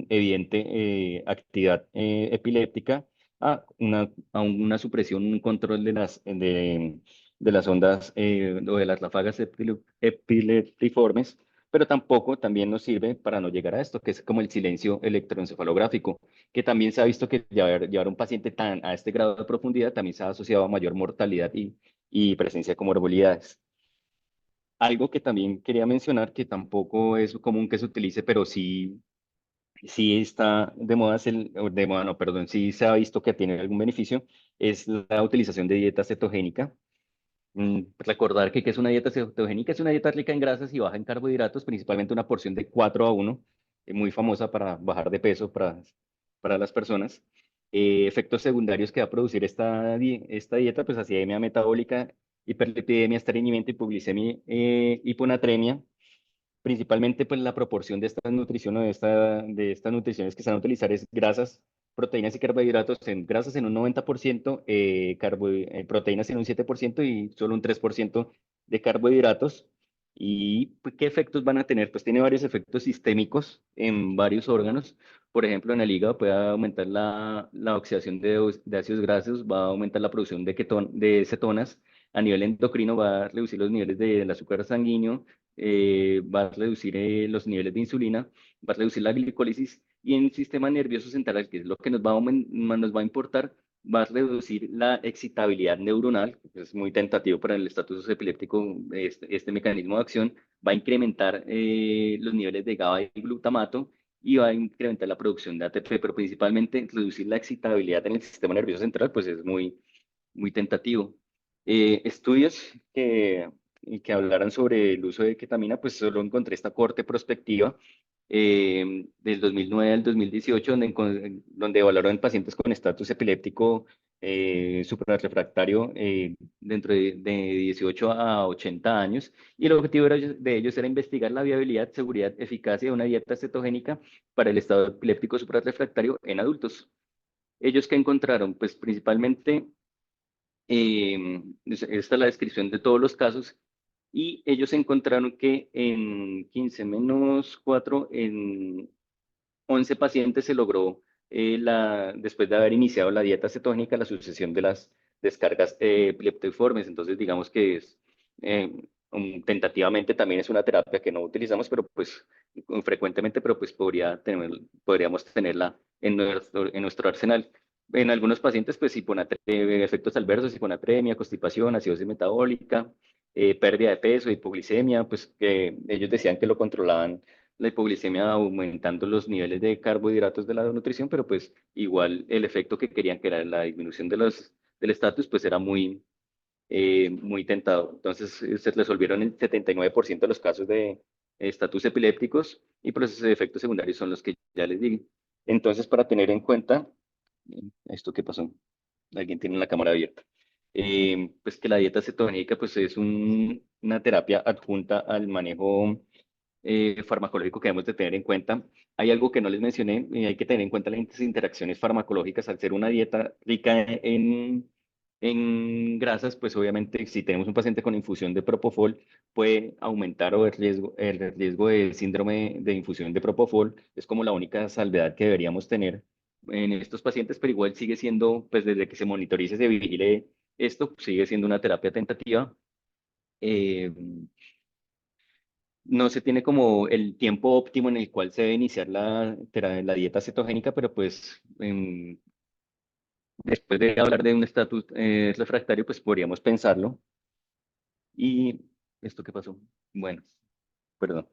Speaker 2: evidente actividad epiléptica a una supresión, un control de las ondas o de las ráfagas epileptiformes, pero tampoco también nos sirve para no llegar a esto, que es como el silencio electroencefalográfico, que también se ha visto que llevar a un paciente a este grado de profundidad también se ha asociado a mayor mortalidad y presencia de comorbilidades. Algo que también quería mencionar, que tampoco es común que se utilice, pero sí está de moda, o de moda, no, perdón, sí se ha visto que tiene algún beneficio, es la utilización de dieta cetogénica. Recordar que es una dieta cetogénica, es una dieta rica en grasas y baja en carbohidratos, principalmente una porción de 4:1, muy famosa para bajar de peso para las personas. Efectos secundarios que va a producir esta dieta, pues acidemia metabólica, hiperlipidemia, estreñimiento, hipoglicemia, hiponatremia. Principalmente, pues la proporción de estas nutriciones, de estas nutriciones que se van a utilizar es grasas, proteínas y carbohidratos. En grasas en un 90%, proteínas en un 7% y solo un 3% de carbohidratos. ¿Y pues, qué efectos van a tener? Pues tiene varios efectos sistémicos en varios órganos. Por ejemplo, en el hígado puede aumentar la oxidación de ácidos grasos, va a aumentar la producción de cetonas. A nivel endocrino va a reducir los niveles del azúcar sanguíneo, va a reducir los niveles de insulina, va a reducir la glicólisis, y en el sistema nervioso central, que es lo que nos va a importar, va a reducir la excitabilidad neuronal, que es muy tentativo para el estatus epiléptico, este mecanismo de acción, va a incrementar los niveles de GABA y glutamato y va a incrementar la producción de ATP, pero principalmente reducir la excitabilidad en el sistema nervioso central, pues es muy tentativo. Estudios que hablaran sobre el uso de ketamina, pues solo encontré esta corte prospectiva del 2009 al 2018, donde evaluaron pacientes con estatus epiléptico suprarrefractario dentro de 18 a 80 años, y el objetivo de ellos era investigar la viabilidad, seguridad, eficacia de una dieta cetogénica para el estado epiléptico suprarrefractario en adultos. Ellos que encontraron, pues principalmente Esta es la descripción de todos los casos. Y ellos encontraron que en 15 menos 4 en 11 pacientes se logró, después de haber iniciado la dieta cetogénica, la sucesión de las descargas leptoiformes. Entonces, digamos que es, tentativamente también es una terapia que no utilizamos, pero pues frecuentemente, pero pues podríamos tenerla en nuestro arsenal. En algunos pacientes, pues efectos adversos, hiponatremia, constipación, acidosis metabólica, pérdida de peso, hipoglicemia, pues que ellos decían que lo controlaban la hipoglicemia aumentando los niveles de carbohidratos de la nutrición, pero pues igual el efecto que querían, que era la disminución del estatus, pues era muy tentado. Entonces se resolvieron el 79% de los casos de estatus epilépticos y procesos de efectos secundarios son los que ya les digo. Entonces, para tener en cuenta, ¿esto qué pasó? Alguien tiene la cámara abierta. Pues que la dieta cetogénica pues es una terapia adjunta al manejo farmacológico que debemos de tener en cuenta. Hay algo que no les mencioné, y hay que tener en cuenta las interacciones farmacológicas. Al ser una dieta rica en grasas, pues obviamente si tenemos un paciente con infusión de propofol, puede aumentar el riesgo de síndrome de infusión de propofol. Es como la única salvedad que deberíamos tener en estos pacientes, pero igual sigue siendo, pues desde que se monitorice, se vigile esto, sigue siendo una terapia tentativa. Eh, no se tiene como el tiempo óptimo en el cual se debe iniciar la dieta cetogénica, pero pues después de hablar de un estatus refractario, pues podríamos pensarlo. ¿Y esto qué pasó? Bueno, perdón.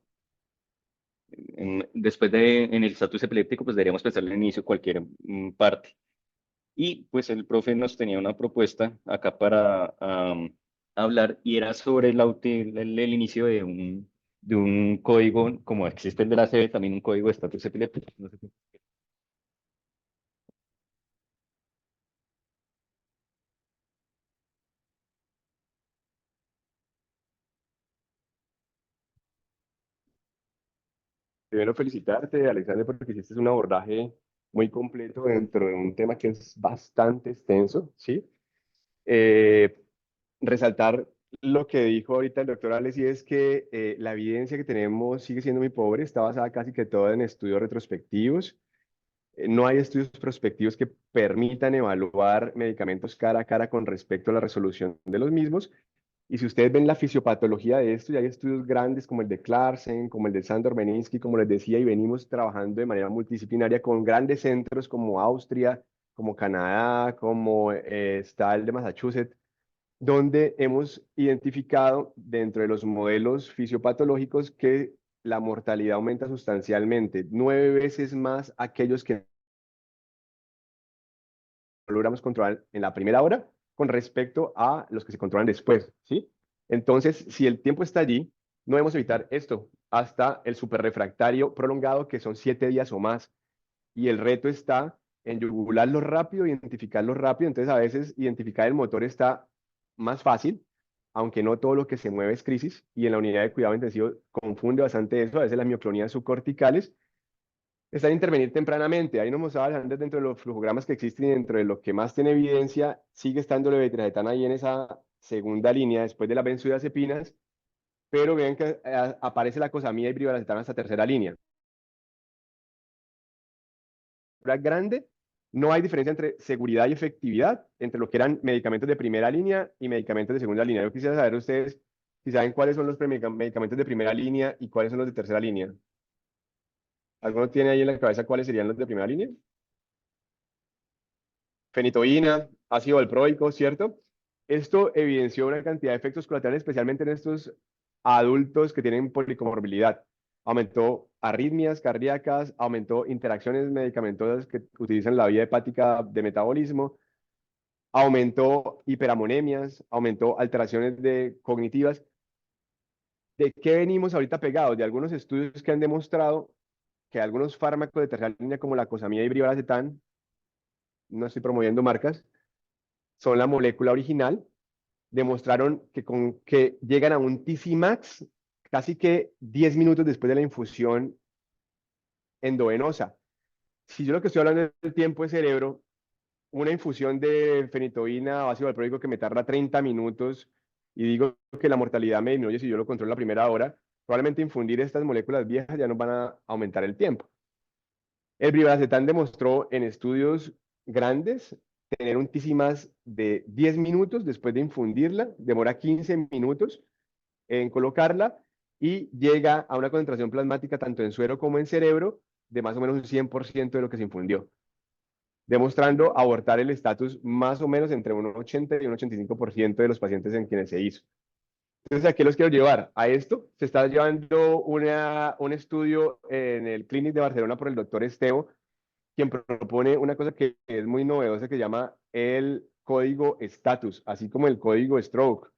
Speaker 2: En el estatus epiléptico, pues deberíamos pensar al inicio cualquier parte. Y pues el profe nos tenía una propuesta acá para hablar y era sobre el inicio de un código, como existe el de la ACB, también un código de estatus epiléptico. No sé
Speaker 3: Primero felicitarte, Alexander, porque hiciste un abordaje muy completo dentro de un tema que es bastante extenso, ¿sí? Eh, Resaltar lo que dijo ahorita el doctor Alex, y es que la evidencia que tenemos sigue siendo muy pobre, está basada casi que toda en estudios retrospectivos. No hay estudios prospectivos que permitan evaluar medicamentos cara a cara con respecto a la resolución de los mismos. Y si ustedes ven la fisiopatología de esto, ya hay estudios grandes como el de Clarkson, como el de Sandor Beninsky, como les decía, y venimos trabajando de manera multidisciplinaria con grandes centros como Austria, como Canadá, como está el de Massachusetts, donde hemos identificado dentro de los modelos fisiopatológicos que la mortalidad aumenta sustancialmente, 9 veces más aquellos que logramos controlar en la primera hora con respecto a los que se controlan después, ¿sí? Entonces, si el tiempo está allí, no debemos evitar esto hasta el superrefractario prolongado, que son 7 días o más. Y el reto está en yugularlo rápido, identificarlo rápido. Entonces, a veces identificar el motor está más fácil, aunque no todo lo que se mueve es crisis. Y en la unidad de cuidado intensivo confunde bastante eso. A veces las mioclonías subcorticales está en intervenir tempranamente. Ahí nos mostraba Alejandro dentro de los flujogramas que existen y dentro de lo que más tiene evidencia, sigue estando la levetiracetam ahí en esa segunda línea después de las benzodiazepinas, pero vean que aparece la cosamida y brivaracetam hasta tercera línea. Grande, no hay diferencia entre seguridad y efectividad entre lo que eran medicamentos de primera línea y medicamentos de segunda línea. Yo quisiera saber ustedes si saben cuáles son los medicamentos de primera línea y cuáles son los de tercera línea. ¿Alguno tiene ahí en la cabeza cuáles serían los de primera línea? Fenitoína, ácido valproico, ¿cierto? Esto evidenció una cantidad de efectos colaterales, especialmente en estos adultos que tienen policomorbilidad. Aumentó arritmias cardíacas, aumentó interacciones medicamentosas que utilizan la vía hepática de metabolismo, aumentó hiperamonemias, aumentó alteraciones cognitivas. ¿De qué venimos ahorita pegados? De algunos estudios que han demostrado que algunos fármacos de tercera línea como la cosamida y brivaracetam, no estoy promoviendo marcas, son la molécula original, demostraron que llegan a un TC max casi que 10 minutos después de la infusión endovenosa. Si yo lo que estoy hablando del tiempo de cerebro, una infusión de fenitoína o ácido valproico que me tarda 30 minutos y digo que la mortalidad me disminuye si yo lo controlo la primera hora, probablemente infundir estas moléculas viejas ya nos van a aumentar el tiempo. El brivaracetam demostró en estudios grandes tener un Tcmax de 10 minutos después de infundirla, demora 15 minutos en colocarla y llega a una concentración plasmática tanto en suero como en cerebro de más o menos un 100% de lo que se infundió, demostrando abortar el estatus más o menos entre un 80 y un 85% de los pacientes en quienes se hizo. Entonces, ¿a qué los quiero llevar? A esto se está llevando un estudio en el Clinic de Barcelona por el doctor Esteo, quien propone una cosa que es muy novedosa que se llama el código status, así como el código stroke,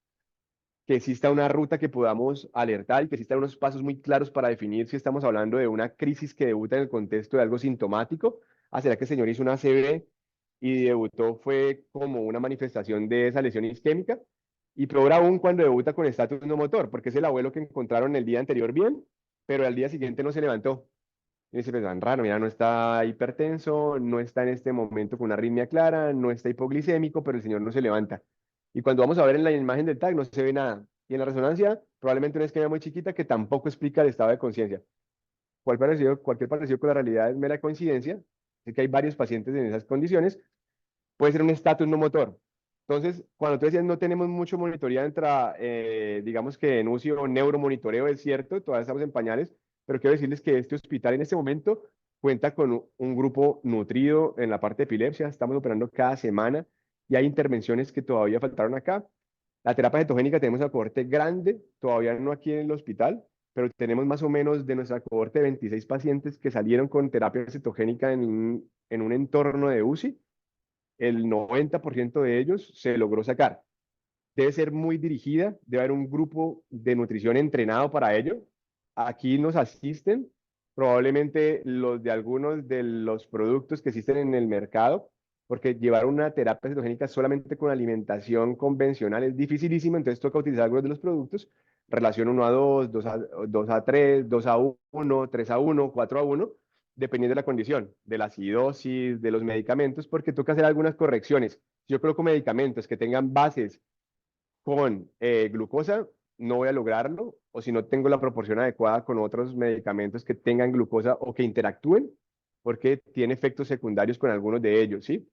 Speaker 3: que exista una ruta que podamos alertar y que existan unos pasos muy claros para definir si estamos hablando de una crisis que debuta en el contexto de algo sintomático. ¿Será que el señor hizo una ACV y debutó fue como una manifestación de esa lesión isquémica? Y peor aún cuando debuta con estatus no motor, porque es el abuelo que encontraron el día anterior bien, pero al día siguiente no se levantó. Y dice, pues tan raro, mira, no está hipertenso, no está en este momento con una arritmia clara, no está hipoglicémico, pero el señor no se levanta. Y cuando vamos a ver en la imagen del TAC no se ve nada. Y en la resonancia, probablemente una isquemia muy chiquita que tampoco explica el estado de conciencia. Cualquier parecido con la realidad es mera coincidencia. Así que hay varios pacientes en esas condiciones. Puede ser un estatus no motor. Entonces, cuando tú decías no tenemos mucho monitoreo digamos que en UCI o neuromonitoreo, es cierto, todavía estamos en pañales, pero quiero decirles que este hospital en este momento cuenta con un grupo nutrido en la parte de epilepsia, estamos operando cada semana y hay intervenciones que todavía faltaron acá. La terapia cetogénica tenemos una cohorte grande, todavía no aquí en el hospital, pero tenemos más o menos de nuestra cohorte de 26 pacientes que salieron con terapia cetogénica en un entorno de UCI. El 90% de ellos se logró sacar. Debe ser muy dirigida, debe haber un grupo de nutrición entrenado para ello. Aquí nos asisten probablemente los de algunos de los productos que existen en el mercado, porque llevar una terapia cetogénica solamente con alimentación convencional es dificilísimo, entonces toca utilizar algunos de los productos, relación 1:2, 2:3, 2:1, 3:1, 4:1, dependiendo de la condición, de la acidosis, de los medicamentos, porque toca hacer algunas correcciones. Si yo coloco medicamentos que tengan bases con glucosa, no voy a lograrlo, o si no tengo la proporción adecuada con otros medicamentos que tengan glucosa o que interactúen, porque tiene efectos secundarios con algunos de ellos, ¿sí?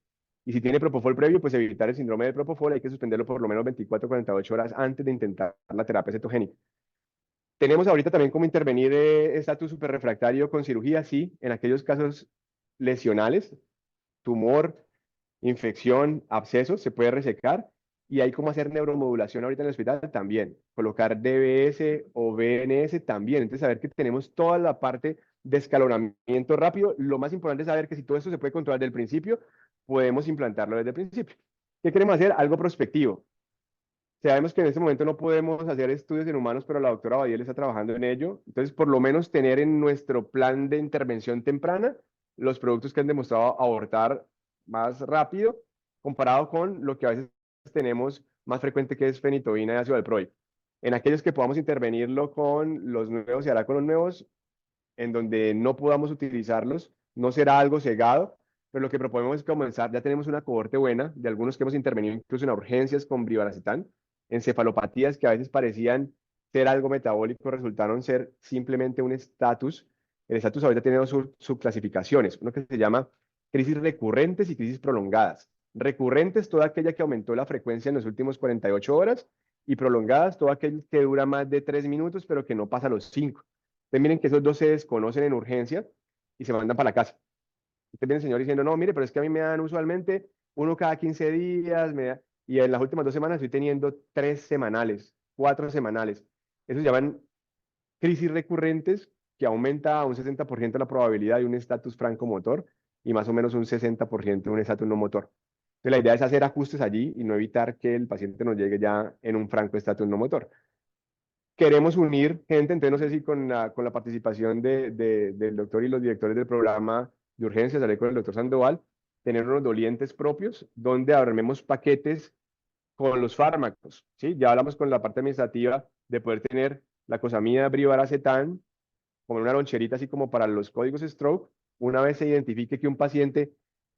Speaker 3: Y si tiene propofol previo, pues evitar el síndrome de propofol, hay que suspenderlo por lo menos 24 48 horas antes de intentar la terapia cetogénica. Tenemos ahorita también como intervenir estatus superrefractario con cirugía, sí, en aquellos casos lesionales, tumor, infección, abscesos, se puede resecar y hay como hacer neuromodulación ahorita en el hospital también, colocar DBS o BNS también, entonces saber que tenemos toda la parte de escalonamiento rápido, lo más importante es saber que si todo esto se puede controlar desde el principio, podemos implantarlo desde el principio. ¿Qué queremos hacer? Algo prospectivo. Sabemos que en este momento no podemos hacer estudios en humanos, pero la doctora Badiel está trabajando en ello. Entonces, por lo menos tener en nuestro plan de intervención temprana los productos que han demostrado abortar más rápido comparado con lo que a veces tenemos más frecuente que es fenitoína y ácido valproico. En aquellos que podamos intervenirlo con los nuevos, se hará con los nuevos. En donde no podamos utilizarlos, no será algo cegado, pero lo que proponemos es comenzar, ya tenemos una cohorte buena de algunos que hemos intervenido incluso en urgencias con brivaracetam, encefalopatías que a veces parecían ser algo metabólico, resultaron ser simplemente un estatus. El estatus ahorita tiene dos subclasificaciones, uno que se llama crisis recurrentes y crisis prolongadas. Recurrentes, toda aquella que aumentó la frecuencia en las últimas 48 horas, y prolongadas, toda aquella que dura más de 3 minutos, pero que no pasa los 5. Ustedes miren que esos dos se desconocen en urgencia y se mandan para la casa. Usted viene el señor diciendo, no, mire, pero es que a mí me dan usualmente uno cada 15 días, y en las últimas 2 semanas estoy teniendo 3 semanales, 4 semanales. Eso se llaman crisis recurrentes, que aumenta a un 60% la probabilidad de un estatus francomotor y más o menos un 60% de un estatus no motor. Entonces, la idea es hacer ajustes allí y no evitar que el paciente nos llegue ya en un franco estatus no motor. Queremos unir gente, entonces no sé si con la participación del doctor y los directores del programa de urgencias, hablé con el doctor Sandoval, tener unos dolientes propios donde armemos paquetes con los fármacos, ¿sí? Ya hablamos con la parte administrativa de poder tener la cosamida brivaracetam como una loncherita así como para los códigos stroke, una vez se identifique que un paciente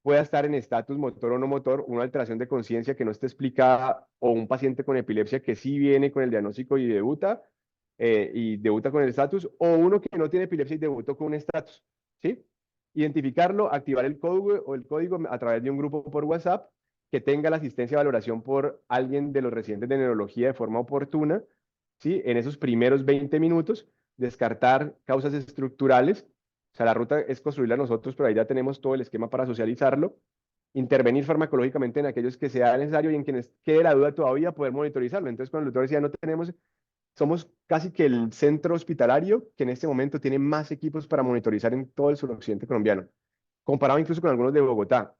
Speaker 3: pueda estar en estatus motor o no motor, una alteración de conciencia que no esté explicada, o un paciente con epilepsia que sí viene con el diagnóstico y debuta con el estatus, o uno que no tiene epilepsia y debutó con un estatus, ¿sí? Identificarlo, activar el código o el código a través de un grupo por WhatsApp que tenga la asistencia de valoración por alguien de los residentes de neurología de forma oportuna, ¿sí? En esos primeros 20 minutos, descartar causas estructurales. O sea, la ruta es construirla nosotros, pero ahí ya tenemos todo el esquema para socializarlo. Intervenir farmacológicamente en aquellos que sea necesario y en quienes quede la duda todavía, poder monitorizarlo. Entonces, cuando el doctor decía, no tenemos, somos casi que el centro hospitalario que en este momento tiene más equipos para monitorizar en todo el suroccidente colombiano, comparado incluso con algunos de Bogotá.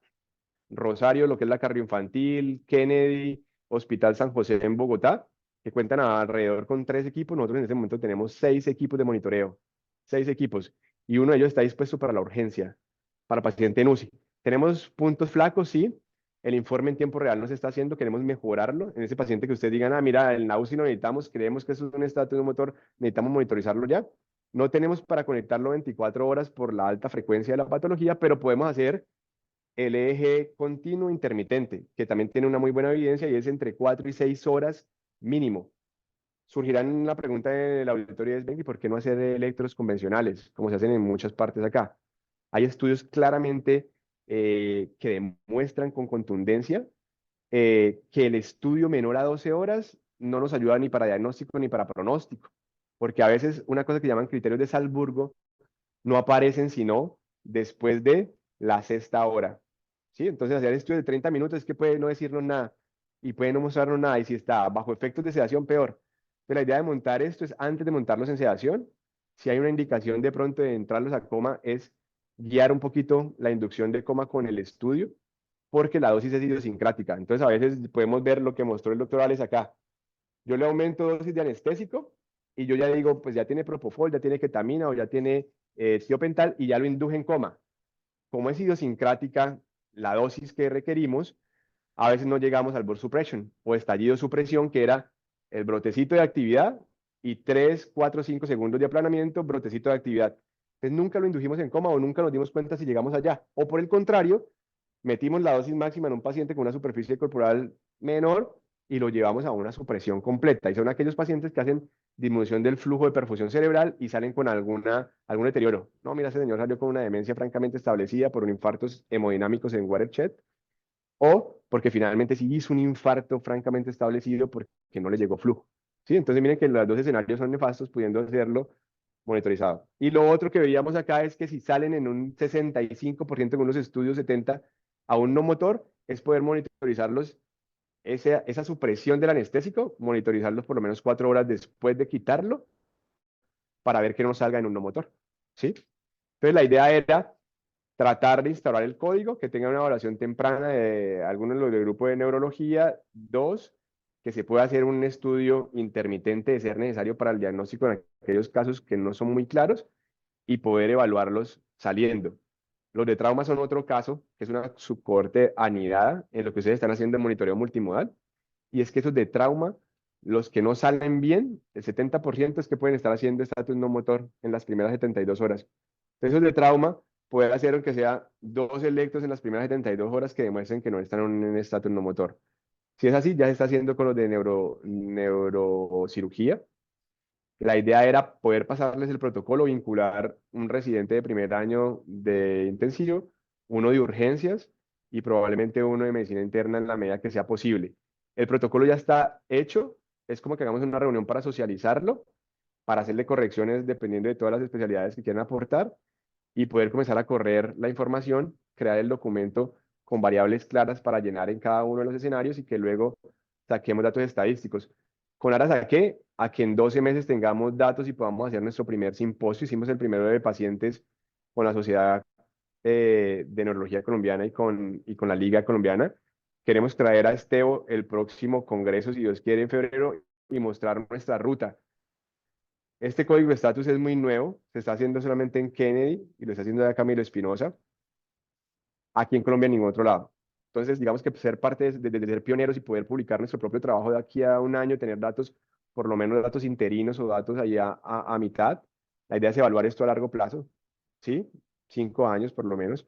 Speaker 3: Rosario, lo que es la Cardioinfantil, Kennedy, Hospital San José en Bogotá, que cuentan alrededor con 3 equipos. Nosotros en este momento tenemos 6 equipos de monitoreo, 6 equipos, y uno de ellos está dispuesto para la urgencia, para paciente en UCI. Tenemos puntos flacos, sí. El informe en tiempo real no se está haciendo, queremos mejorarlo. En ese paciente que ustedes digan, mira, en la UCI lo necesitamos, creemos que eso es un estatus de un motor, necesitamos monitorizarlo ya. No tenemos para conectarlo 24 horas por la alta frecuencia de la patología, pero podemos hacer el eje continuo intermitente, que también tiene una muy buena evidencia y es entre 4 y 6 horas mínimo. Surgirán la pregunta del auditorio es, ¿y por qué no hacer electros convencionales, como se hacen en muchas partes acá? Hay estudios claramente que demuestran con contundencia que el estudio menor a 12 horas no nos ayuda ni para diagnóstico ni para pronóstico, porque a veces una cosa que llaman criterios de Salzburgo no aparecen sino después de la sexta hora. ¿Sí? Entonces, hacer estudio de 30 minutos es que puede no decirnos nada y puede no mostrarnos nada. Y si está bajo efectos de sedación, peor. Pero la idea de montar esto es antes de montarlos en sedación. Si hay una indicación de pronto de entrarlos a coma, es guiar un poquito la inducción de coma con el estudio, porque la dosis es idiosincrática. Entonces, a veces podemos ver lo que mostró el doctor Alex acá. Yo le aumento dosis de anestésico y yo ya digo, pues ya tiene propofol, ya tiene ketamina o ya tiene tiopental y ya lo induje en coma. Como es idiosincrática la dosis que requerimos, a veces no llegamos al burst suppression o estallido supresión, que era el brotecito de actividad y 3, 4, 5 segundos de aplanamiento, brotecito de actividad. Entonces nunca lo indujimos en coma o nunca nos dimos cuenta si llegamos allá. O por el contrario, metimos la dosis máxima en un paciente con una superficie corporal menor y lo llevamos a una supresión completa. Y son aquellos pacientes que hacen disminución del flujo de perfusión cerebral y salen con algún deterioro. No, mira, ese señor salió con una demencia francamente establecida por un infartos hemodinámicos en Watershed, o porque finalmente sí hizo un infarto francamente establecido porque no le llegó flujo. ¿Sí? Entonces miren que los dos escenarios son nefastos, pudiendo hacerlo monitorizado. Y lo otro que veíamos acá es que si salen en un 65% en unos estudios 70 a un no motor, es poder monitorizarlos, esa supresión del anestésico, monitorizarlos por lo menos 4 horas después de quitarlo para ver que no salga en un no motor. ¿Sí? Entonces la idea era tratar de instaurar el código, que tenga una evaluación temprana de algunos de los del grupo de neurología. 2, que se pueda hacer un estudio intermitente de ser necesario para el diagnóstico en aquellos casos que no son muy claros y poder evaluarlos saliendo. Los de trauma son otro caso, que es una subcohorte anidada en lo que ustedes están haciendo en monitoreo multimodal, y es que esos de trauma, los que no salen bien, el 70% es que pueden estar haciendo estatus no motor en las primeras 72 horas. Entonces, esos de trauma puede hacer aunque sea 2 electros en las primeras 72 horas que demuestren que no están en estatus no motor. Si es así, ya se está haciendo con los de neurocirugía. La idea era poder pasarles el protocolo, vincular un residente de primer año de intensivo, uno de urgencias y probablemente uno de medicina interna en la medida que sea posible. El protocolo ya está hecho, es como que hagamos una reunión para socializarlo, para hacerle correcciones dependiendo de todas las especialidades que quieran aportar y poder comenzar a correr la información, crear el documento con variables claras para llenar en cada uno de los escenarios y que luego saquemos datos estadísticos. ¿Con aras a qué? A que en 12 meses tengamos datos y podamos hacer nuestro primer simposio. Hicimos el primero de pacientes con la Sociedad de Neurología Colombiana y con la Liga Colombiana. Queremos traer a Esteo el próximo congreso, si Dios quiere, en febrero y mostrar nuestra ruta. Este código de estatus es muy nuevo, se está haciendo solamente en Kennedy y lo está haciendo ya Camilo Espinosa. Aquí en Colombia en ningún otro lado. Entonces, digamos que ser parte de ser pioneros y poder publicar nuestro propio trabajo de aquí a un año, tener datos, por lo menos datos interinos o datos ahí a mitad. La idea es evaluar esto a largo plazo, ¿sí? 5 años por lo menos.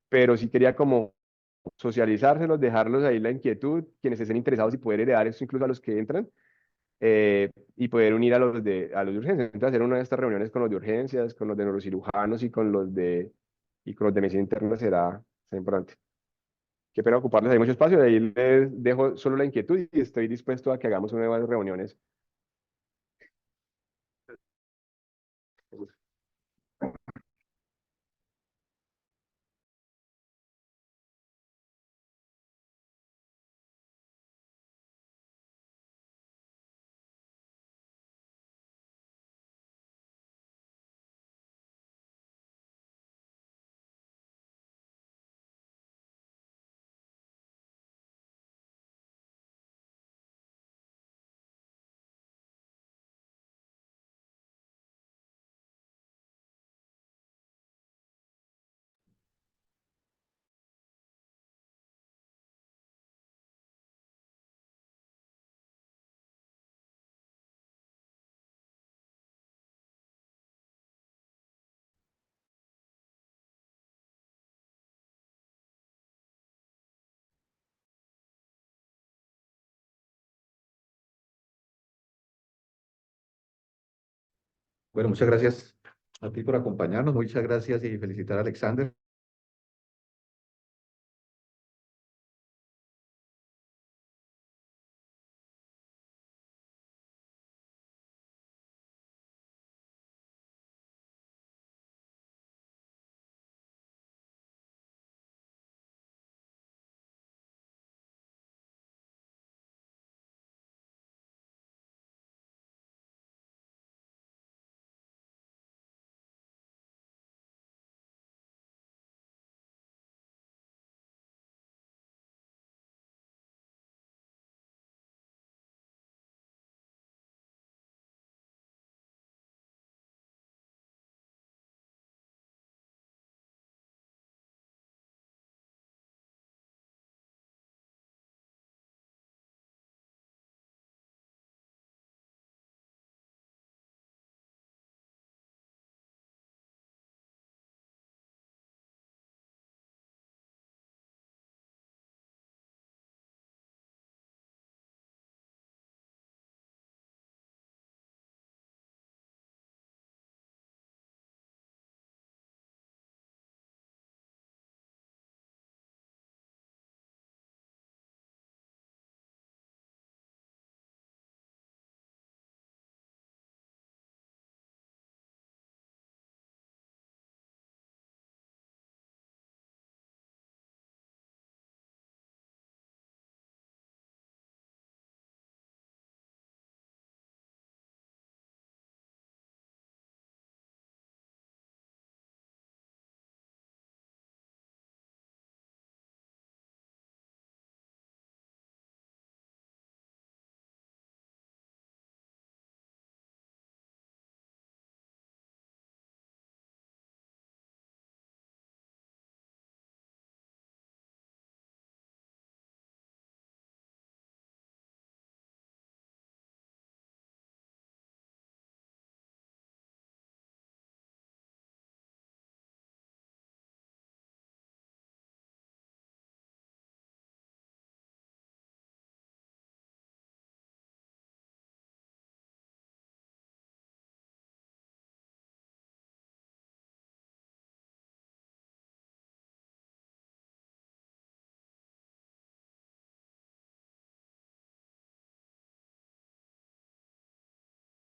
Speaker 3: pero sí quería como socializárselos, dejarlos ahí la inquietud, quienes estén interesados y poder heredar esto incluso a los que entran, y poder unir a los de urgencias. Entonces, hacer una de estas reuniones con los de urgencias, con los de neurocirujanos y con los de medicina interna será importante. Qué pena ocuparles ahí mucho espacio, de ahí les dejo solo la inquietud y estoy dispuesto a que hagamos nuevas reuniones.
Speaker 1: Bueno, muchas gracias a ti por acompañarnos. Muchas gracias y felicitar a Alexander.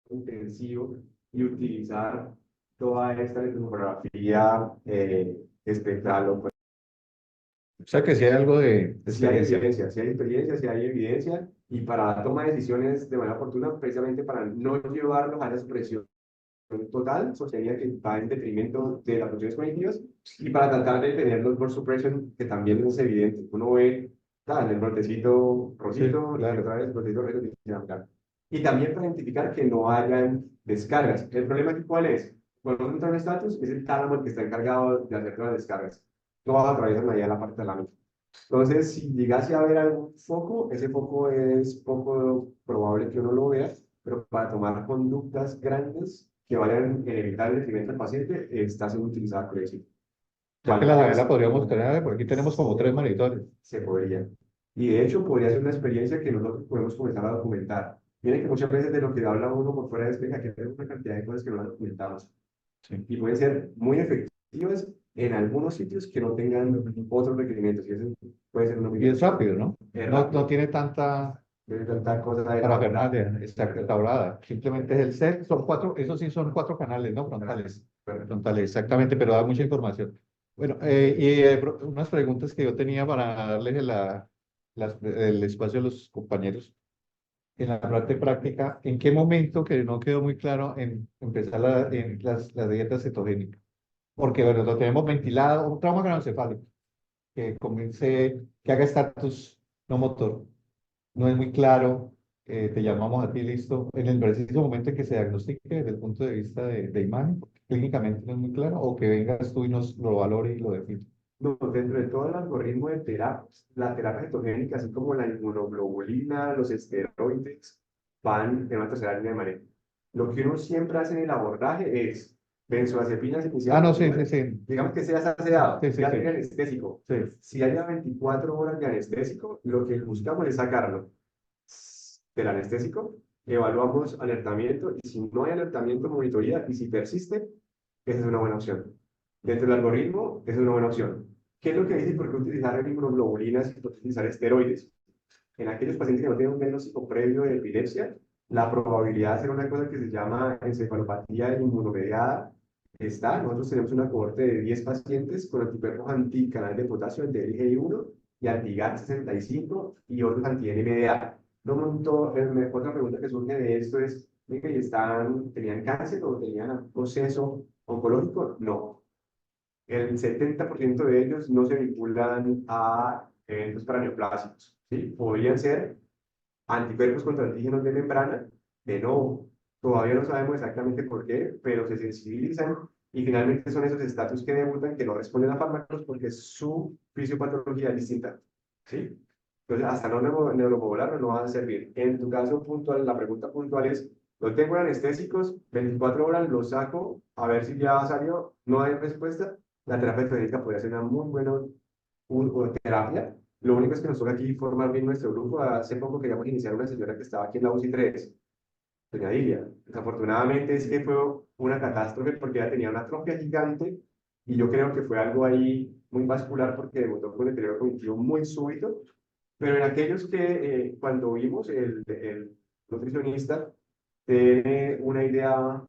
Speaker 1: Intensivo y utilizar toda esta litografía espectral. O sea que si hay algo de
Speaker 3: Si hay
Speaker 1: experiencia.
Speaker 3: evidencia, si hay experiencia, si hay evidencia, y para la toma de decisiones de manera oportuna, precisamente para no llevarlos a la supresión total, sostenía que va en detrimento de las funciones cognitivas, y para tratar de tener los board suppression, que también es evidente. Uno ve, tal, el brotecito rosito,
Speaker 1: Sí,
Speaker 3: y
Speaker 1: claro.
Speaker 3: otra vez el brotecito rojo, y dice, "Ah, claro". Y también para identificar que no hayan descargas. ¿El problema aquí cuál es? Cuando uno entra en estatus, es el tálamo el que está encargado de hacer todas las descargas. Todas atraviesan allá la parte talámica. Entonces, si llegase a haber algún foco, ese foco es poco probable que uno lo vea, pero para tomar conductas grandes que vayan a evitar el detrimento del paciente, está siendo utilizada Crazy.
Speaker 1: Ya que la Javier la podríamos tener, porque aquí tenemos como 3 monitores.
Speaker 4: Se podría. Y de hecho podría ser una experiencia que nosotros podemos comenzar a documentar. Miren que muchas veces de lo que habla uno por fuera es que aquí hay una cantidad de cosas que no las documentamos.
Speaker 1: Sí.
Speaker 4: Y pueden ser muy efectivas en algunos sitios que no tengan otros requerimientos. Y eso puede ser una
Speaker 1: Y es rápido, ¿no?
Speaker 4: Es
Speaker 1: No,
Speaker 4: rápido.
Speaker 1: no tiene tanta
Speaker 4: Tiene tanta cosa de
Speaker 1: parafernalia, está restaurada. Simplemente es el set, son 4, eso sí son 4 canales, ¿no? Frontales. Frontales, exactamente, pero da mucha información. Bueno, unas preguntas que yo tenía para darles el espacio a los compañeros. En la parte práctica, ¿en qué momento, que no quedó muy claro, en empezar la dieta cetogénica? Porque, bueno, lo tenemos ventilado, un trauma craneoencefálico, que comience, que haga estatus no motor. No es muy claro, te llamamos a ti, listo, en el preciso momento en que se diagnostique desde el punto de vista de imagen, porque clínicamente no es muy claro, o que vengas tú y nos lo valore y lo define.
Speaker 4: No, dentro de todo el algoritmo de terapias, la terapia cetogénica, así como la inmunoglobulina, los esteroides, van en una tercera línea de manejo. Lo que uno siempre hace en el abordaje es benzodiazepinas iniciales.
Speaker 1: No, sí, sí, sí.
Speaker 4: Digamos que sea saciado,
Speaker 1: Sí, sí,
Speaker 4: ya
Speaker 1: sí.
Speaker 4: tiene anestésico.
Speaker 1: Sí.
Speaker 4: Si haya 24 horas de anestésico, lo que buscamos es sacarlo del anestésico, evaluamos alertamiento y si no hay alertamiento, monitoría y si persiste, esa es una buena opción. Dentro del algoritmo, esa es una buena opción. ¿Qué es lo que dice? ¿Por qué utilizar inmunoglobulinas y por qué utilizar esteroides? En aquellos pacientes que no tienen un diagnóstico previo de epilepsia, la probabilidad de hacer una cosa que se llama encefalopatía inmunomediada está. Nosotros tenemos una cohorte de 10 pacientes con anticuerpos anticanal de potasio, anti-IgI1 y anti-GAT65 y otros anti-NMDA. Otra pregunta que surge de esto es, ¿y tenían cáncer o tenían un proceso oncológico? No. El 70% de ellos no se vinculan a eventos paraneoplásicos, ¿sí? Podrían ser anticuerpos contra antígenos de membrana, de nuevo, todavía no sabemos exactamente por qué, pero se sensibilizan y finalmente son esos estatus que debutan que no responden a fármacos porque su fisiopatología es distinta, ¿sí? Entonces, hasta no neuromodularlo no va a servir. En tu caso puntual, la pregunta puntual es, lo tengo en anestésicos, 24 horas, lo saco, a ver si ya salió, no hay respuesta, la terapia cetogénica podría ser una muy buena terapia. Lo único es que nos toca aquí formar bien nuestro grupo. Hace poco queríamos iniciar una señora que estaba aquí en la UCI 3, doña Lilia. Desafortunadamente es que fue una catástrofe porque ella tenía una atrofia gigante y yo creo que fue algo ahí muy vascular porque debutó con un deterioro cognitivo muy súbito. Pero en aquellos que cuando vimos el nutricionista tiene una idea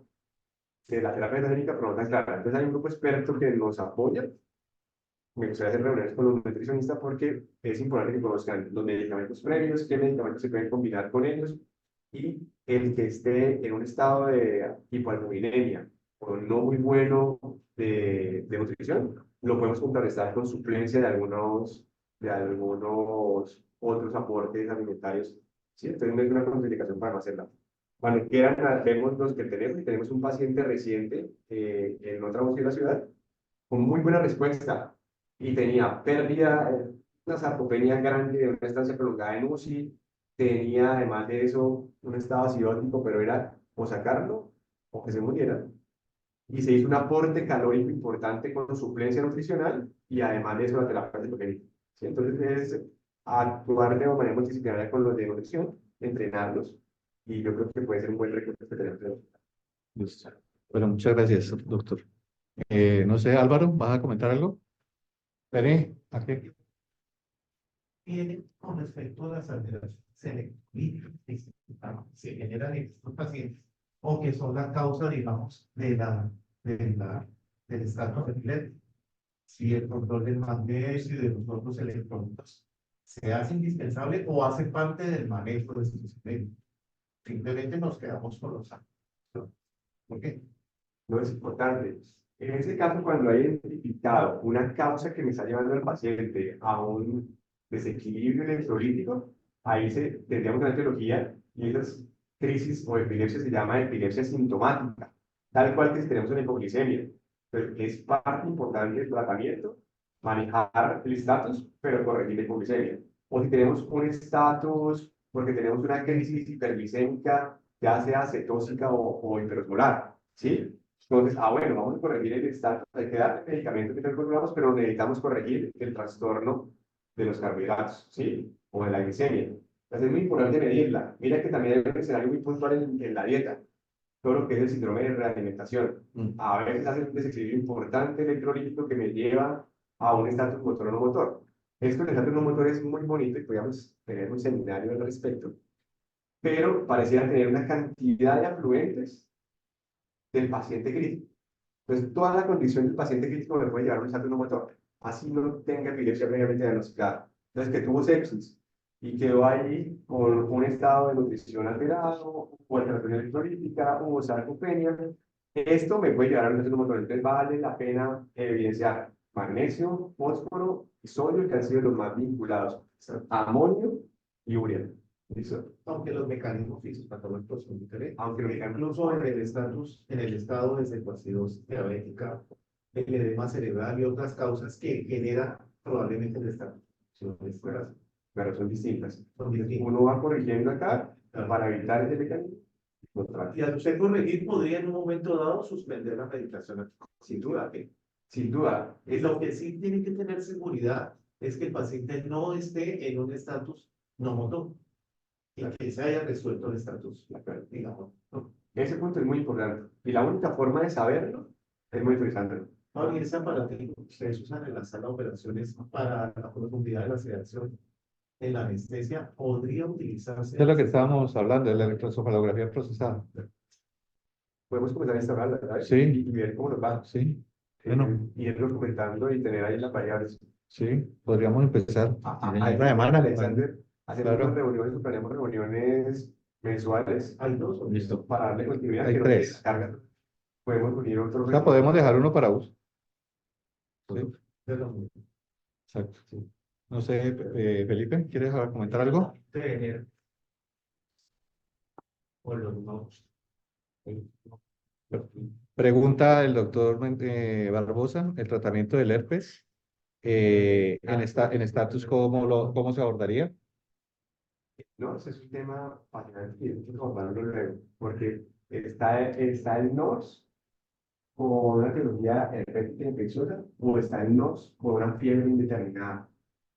Speaker 4: de la terapia cetogénica, pero no tan clara. Entonces hay un grupo experto que nos apoya. Me gustaría hacer reuniones con los nutricionistas porque es importante que conozcan los medicamentos previos, qué medicamentos se pueden combinar con ellos y el que esté en un estado de hipoalbuminemia o no muy bueno de nutrición, lo podemos contrarrestar con suplencia de algunos otros aportes alimentarios. ¿Sí? Entonces no es una contraindicación para no hacerla. Cuando quieran, vemos los que tenemos y tenemos un paciente reciente en otra UCI de la ciudad con muy buena respuesta y tenía pérdida, una sarcopenia grande de una estancia prolongada en UCI, tenía además de eso un estado acidótico, pero era o sacarlo o que se muriera. Y se hizo un aporte calórico importante con suplencia nutricional y además de eso la terapia cetogénica. ¿Sí? Entonces es actuar de manera multidisciplinaria con los de nutrición, entrenarlos y yo creo que puede ser un buen recurso que tenemos.
Speaker 1: Listo. Bueno, muchas gracias, doctor. No sé, Álvaro, ¿vas a comentar algo? Pere, ¿a qué?
Speaker 5: Con respecto a las alteraciones selectivas que se generan en estos pacientes o que son la causa, digamos, del estado epiléptico. Si el control del magnesio y de los otros electrolitos se hace indispensable o hace parte del manejo de estos electrólitos. Simplemente nos quedamos con los átomos. ¿Por qué?
Speaker 4: No es importante. En ese caso, cuando hay identificado una causa que me está llevando al paciente a un desequilibrio electrolítico, ahí tendríamos una etiología y esas crisis o epilepsia se llama epilepsia sintomática, tal cual que si tenemos una hipoglicemia. Pero es parte importante del tratamiento, manejar el estatus, pero corregir la hipoglicemia. O si tenemos un estatus porque tenemos una crisis hiperglicémica, ya sea cetósica o hiperosmolar, ¿sí? Entonces, bueno, vamos a corregir el estatus, hay que dar medicamentos que controlamos, pero necesitamos corregir el trastorno de los carbohidratos, ¿sí? O de la glicemia. Entonces, es muy importante medirla. Mira que también hay un escenario muy puntual en la dieta, todo lo que es el síndrome de realimentación. A veces hace un desequilibrio importante electrolítico que me lleva a un estatus motor o no motor. Esto del estatus no motor es muy bonito y podríamos tener un seminario al respecto, pero pareciera tener una cantidad de afluentes del paciente crítico. Entonces, toda la condición del paciente crítico me puede llevar a un estatus no motor, así no tenga epilepsia previamente diagnosticada. Entonces, que tuvo sepsis y quedó ahí con un estado de nutrición alterado, o alteración electrolítica, o sarcopenia, esto me puede llevar a un estatus no motor. Entonces, vale la pena evidenciar magnesio, fósforo y sodio, que han sido los más vinculados, amonio y urea. ¿Listo?
Speaker 5: Aunque los mecanismos fisiopatológicos son diferentes.
Speaker 4: Aunque los mecanismos
Speaker 5: Incluso en el estado de cetoacidosis diabética, el edema cerebral y otras causas que generan probablemente el estatus.
Speaker 4: pero son distintas.
Speaker 5: Son distintos.
Speaker 4: Uno va corrigiendo acá para evitar ese mecanismo.
Speaker 5: Y al usted corregir, podría en un momento dado suspender la medicación.
Speaker 4: Sin duda, sin duda.
Speaker 5: Lo que sí tiene que tener seguridad es que el paciente no esté en un estatus no motor y que se haya resuelto el estatus, digamos, ¿no?
Speaker 4: Ese punto es muy importante. Y la única forma de saberlo es monitorizando.
Speaker 5: Ahora, y ese aparatito que ustedes usan en la sala de operaciones para la profundidad de la sedación en la anestesia, podría utilizarse.
Speaker 6: Es lo que estábamos hablando, de la electroencefalografía procesada.
Speaker 4: Podemos comenzar a instalarla, ¿verdad?
Speaker 6: Sí.
Speaker 4: Y ver cómo nos va.
Speaker 6: Sí, bueno.
Speaker 4: Y ir documentando y tener ahí las variables.
Speaker 6: sí, podríamos empezar
Speaker 4: Hay
Speaker 6: una semana.
Speaker 4: Alexander, hacemos
Speaker 6: Claro.
Speaker 4: unas reuniones, planeamos reuniones mensuales.
Speaker 5: Hay dos, ¿o
Speaker 6: Listo.
Speaker 4: Para darle continuidad.
Speaker 6: Hay
Speaker 4: que no
Speaker 6: 3.
Speaker 4: se carga. Podemos unir otros.
Speaker 6: O sea, podemos dejar uno para uso. Sí,
Speaker 5: de los mismos.
Speaker 6: exacto. Sí. No sé, Felipe, ¿quieres comentar algo?
Speaker 5: Tener o los no.
Speaker 6: Pregunta el doctor Barbosa, el tratamiento del herpes en estatus, ¿cómo se abordaría?
Speaker 4: No, ese es un tema fascinante y hay que abordarlo luego, porque está el NOS con una etiología herpética infecciosa o está el NOS con una fiebre indeterminada.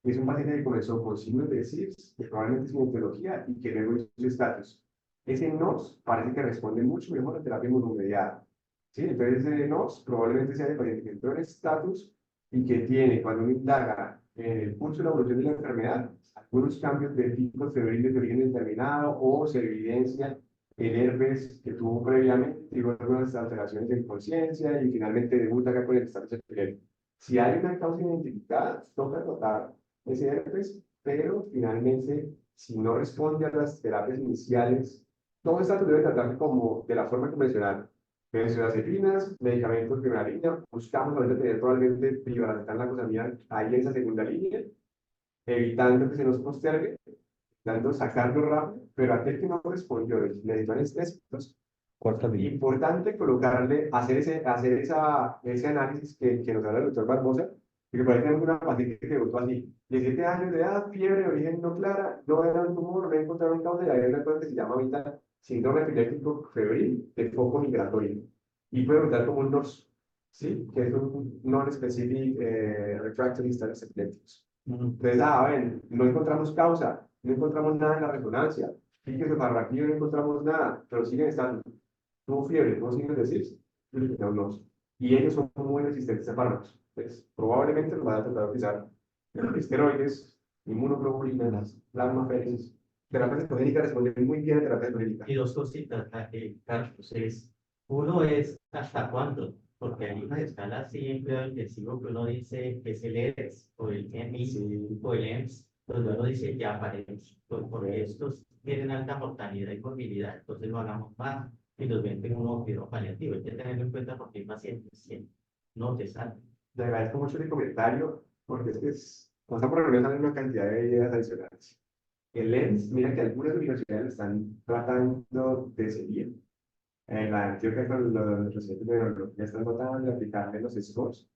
Speaker 4: Es un paciente que comenzó con signos de SIDS, que probablemente es una etiología y que luego hizo su estatus. Ese NOS parece que responde mucho mejor a la terapia inmunomediada. ¿Sí? Entonces, ese NOS probablemente sea el paciente que entró en estatus y que tiene, cuando uno indaga en el pulso de la evolución de la enfermedad, algunos cambios de picos febriles de origen determinado o se evidencia el herpes que tuvo previamente, tuvo algunas alteraciones de conciencia y finalmente debuta acá con el estatus epiléptico. Si hay una causa identificada, toca tratar ese herpes, pero finalmente, si no responde a las terapias iniciales, todo estatus debe tratarse como de la forma convencional. Benzodiazepinas, medicamentos de primera línea, buscamos ahorita tener probablemente privatización la cosa ahí en esa segunda línea, evitando que se nos postergue, dando sacarlo rápido, pero aquel que no respondió, necesito anestésicos.
Speaker 6: Cuarta línea.
Speaker 4: Importante colocarle, hacer ese análisis que nos habla el doctor Barbosa, porque por ahí tenemos una paciente que debutó así, 17 años de edad, fiebre de origen no clara, no era un tumor, no encontraron causa, y hay una cosa que se llama ahorita síndrome epiléptico febril de foco migratorio. Y puede preguntar como un NOS, ¿sí? Que es un non-specific refractory status epilépticos. Entonces, ven, no encontramos causa, no encontramos nada en la resonancia, fíjese, para aquí no encontramos nada, pero siguen estando. Tuvo fiebre, tuvo signos de SIDS, NOS. Y ellos son muy resistentes a fármacos. Entonces, probablemente los van a tratar de utilizar esteroides, inmunoglobulinas, plasmaféresis. Terapia cetogénica responde muy bien a terapia cetogénica.
Speaker 7: Y dos cositas, Carlos, uno es ¿hasta cuándo? Porque hay una escala así en cuidado intensivo que uno dice que es el ERS o el EMI o el EMS, donde uno dice ya paremos, porque estos tienen alta mortalidad y morbilidad, entonces lo hagamos más y los ven como cuidado paliativo. Hay que tenerlo en cuenta porque hay pacientes que no te salen.
Speaker 4: Le agradezco mucho el comentario, porque es que nos han programado una cantidad de ideas adicionales. El EMS, mira que algunas universidades lo están tratando de seguir. En la Antioquia, con los residentes de neurología, están tratando de aplicarle los scores.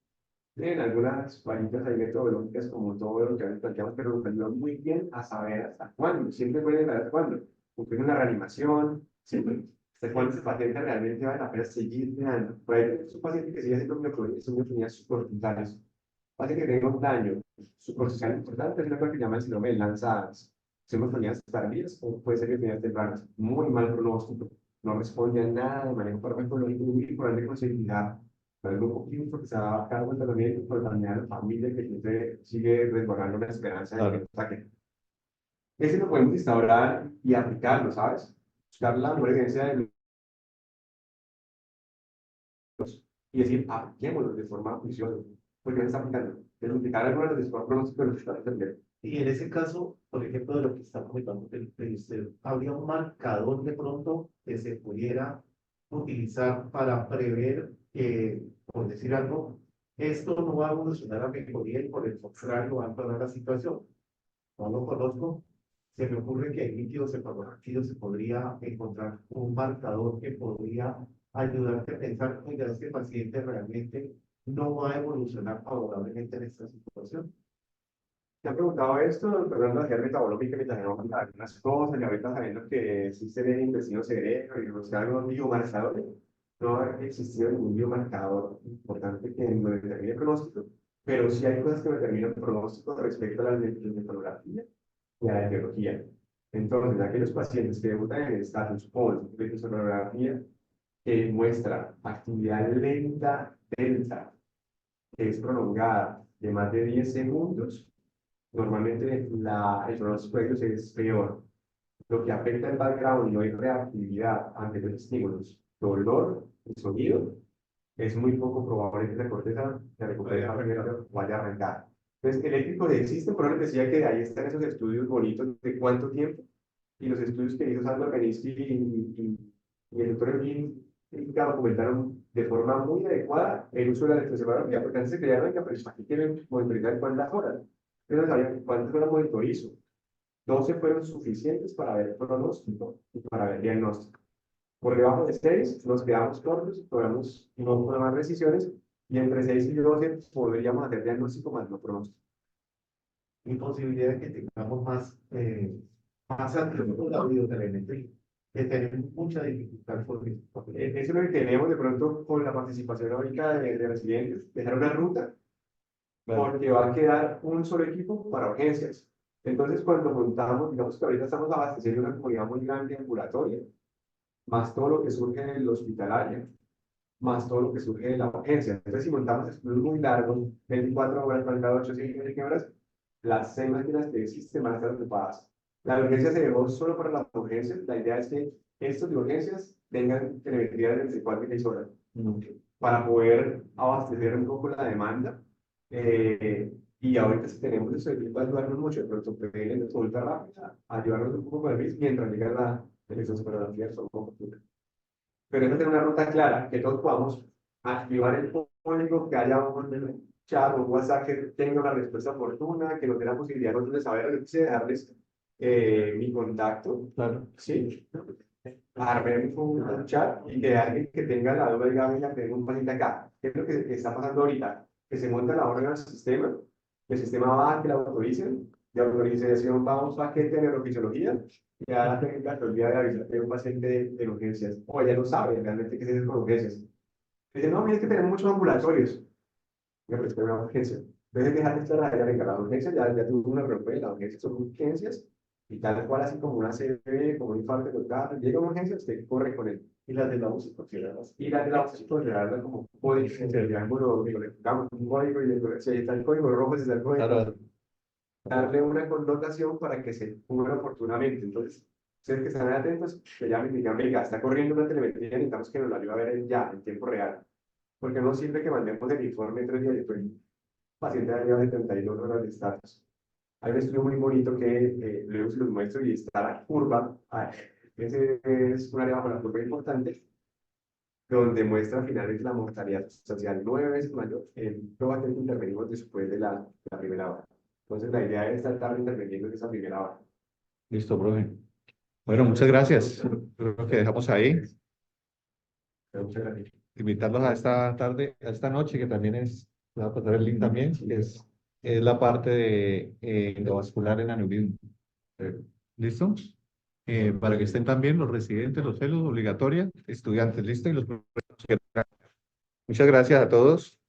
Speaker 4: En algunas varitas hay metodológicas como todo lo que planteamos, pero nos ayuda muy bien a saber hasta cuándo. Siempre pueden saber hasta cuándo. Porque es una reanimación, siempre. hasta cuándo ese paciente realmente vale la pena seguir mirando. Por ahí es un paciente que sigue haciendo mioplonía subcorticales. Paciente que tenga un daño subcortical importante, es una cosa que llama el síndrome de Lanzas. Son mioplonias tardías o puede ser mioplonias tempranas. Muy mal pronóstico. No responde a nada de manejo farmacológico, muy importante conseguridad. El grupo químico que se da a cargo del tratamiento, pero también a la familia que siempre sigue resguardando la esperanza de que
Speaker 6: Claro.
Speaker 4: no saquen. Ese lo podemos instaurar y aplicarlo, ¿sabes? Buscar la mejor evidencia de y decir, apliquémoslo de forma juiciosa, porque no se está aplicando. El aplicar algunos de los pronósticos de los estados también.
Speaker 5: Y en ese caso, por ejemplo, de lo que está comentando usted, ¿habría un marcador de pronto que se pudiera utilizar para prever que, por decir algo, esto no va a evolucionar a mejoría y por el contrario va a empeorar la situación? No lo conozco. Se me ocurre que en líquidos cefalorraquídeos se podría encontrar un marcador que podría ayudarte a pensar, oiga, este paciente realmente no va a evolucionar favorablemente en esta situación.
Speaker 4: ¿Te han preguntado esto? Tratando de hacer metabolómica mientras tenemos algunas cosas, y ahorita sabiendo que existe el intestino cerebro y buscar algunos biomarcadores, no ha existido ningún biomarcador importante que nos determine el pronóstico, pero sí hay cosas que determinan el pronóstico respecto a la nefrología y a la etiología. Entonces, aquellos pacientes que debutan en el estatus con nefrología que muestra actividad lenta delta, que es prolongada de más de 10 segundos, normalmente el pronóstico de ellos es peor. Lo que afecta el background y no hay reactividad ante los estímulos, dolor y sonido, es muy poco probable que la corteza se recupere o vaya a arrancar. Entonces, eléctricos existen, pero les decía que ahí están esos estudios bonitos de cuánto tiempo, y los estudios que hizo Sandra Beninsky y el doctor Evin documentaron de forma muy adecuada el uso de la electroencefalografía, porque antes se creía que pero aquí quieren monitorizar cuántas horas. Pero no sabían cuántas horas monitorizo. 12 fueron suficientes para ver pronóstico y para ver diagnóstico. Por debajo de 6 nos quedamos cortos, podemos no tomar decisiones, y entre 6 y 12 podríamos hacer diagnóstico más no pronóstico.
Speaker 5: Y posibilidad de que tengamos más actividad con la biotelemetría, que tenemos mucha dificultad con esto.
Speaker 4: Eso es lo que queremos de pronto con la participación ahorita de residentes, dejar una ruta, porque va a quedar un solo equipo para urgencias. Entonces, cuando montamos, digamos que ahorita estamos abasteciendo una comunidad muy grande ambulatoria, más todo lo que surge en el hospitalario, más todo lo que surge de la urgencia. Entonces, si montamos estudios muy largos, 24 horas, 48, 120 horas, las 6 máquinas que existen van a estar ocupadas. La urgencia se dejó solo para las urgencias. La idea es que estos de urgencias tengan telemetría de 24 y 6 horas para poder abastecer un poco la demanda. Y ahorita si tenemos eso, va a ayudarnos mucho, de pronto pedir en consulta rápida, ayudarnos un poco con el MIS mientras llega la electroencefalografía oportuna. Pero es tener una ruta clara, que todos podamos activar el código, que haya un chat o un WhatsApp que tenga una respuesta oportuna, que nos dé la posibilidad nosotros de saber, darles mi contacto,
Speaker 6: Claro.
Speaker 4: ¿sí? Armemos un chat y que alguien que tenga la duda diga, venga, tengo un paciente acá. ¿Qué es lo que está pasando ahorita? Que se monta la orden al sistema, el sistema va a que la autoricen, de autorización va a un paquete de neurofisiología, y a la técnica se olvida de avisar que hay un paciente de urgencias, o ella no sabe realmente qué es con urgencias. Dice, no, mira, es que tenemos muchos ambulatorios. Me presté una urgencia. Entonces, dejar de estar allá, venga, la urgencia ya tuvo una respuesta, las urgencias son urgencias, y tal cual, así como una CB, como un infarto total, llega una urgencia, usted corre con él.
Speaker 5: Y las de la UCI,
Speaker 4: Y las de la UCI, considerarlas como código entre triángulo, digo, le damos un código y si está el código rojo, si está el código,
Speaker 6: Claro.
Speaker 4: darle una connotación para que se cubra oportunamente. Entonces, ustedes que están atentos, que llamen y digan, venga, está corriendo una telemetría, necesitamos que nos la ayude a ver ya, en tiempo real. Porque no sirve que mandemos el informe 3 días después, el paciente ha llegado 72 horas de estatus. Hay un estudio muy bonito que luego se los muestro y está la curva. Ese es un área bajo la curva importante, donde muestra finalmente la mortalidad social 9 veces mayor en todo aquel que intervenimos después de la primera hora. Entonces, la idea es tratar de intervenir en esa primera hora.
Speaker 6: Listo, profe. Bueno, muchas gracias. Creo que dejamos ahí.
Speaker 4: Muchas gracias.
Speaker 6: Invitarlos a esta tarde, a esta noche, que también va a pasar el link también, que es la parte de endovascular en aneurisma. ¿Listo? para que estén también los residentes, los fellows, obligatoria, estudiantes, listo, y los profesores. Muchas gracias a todos.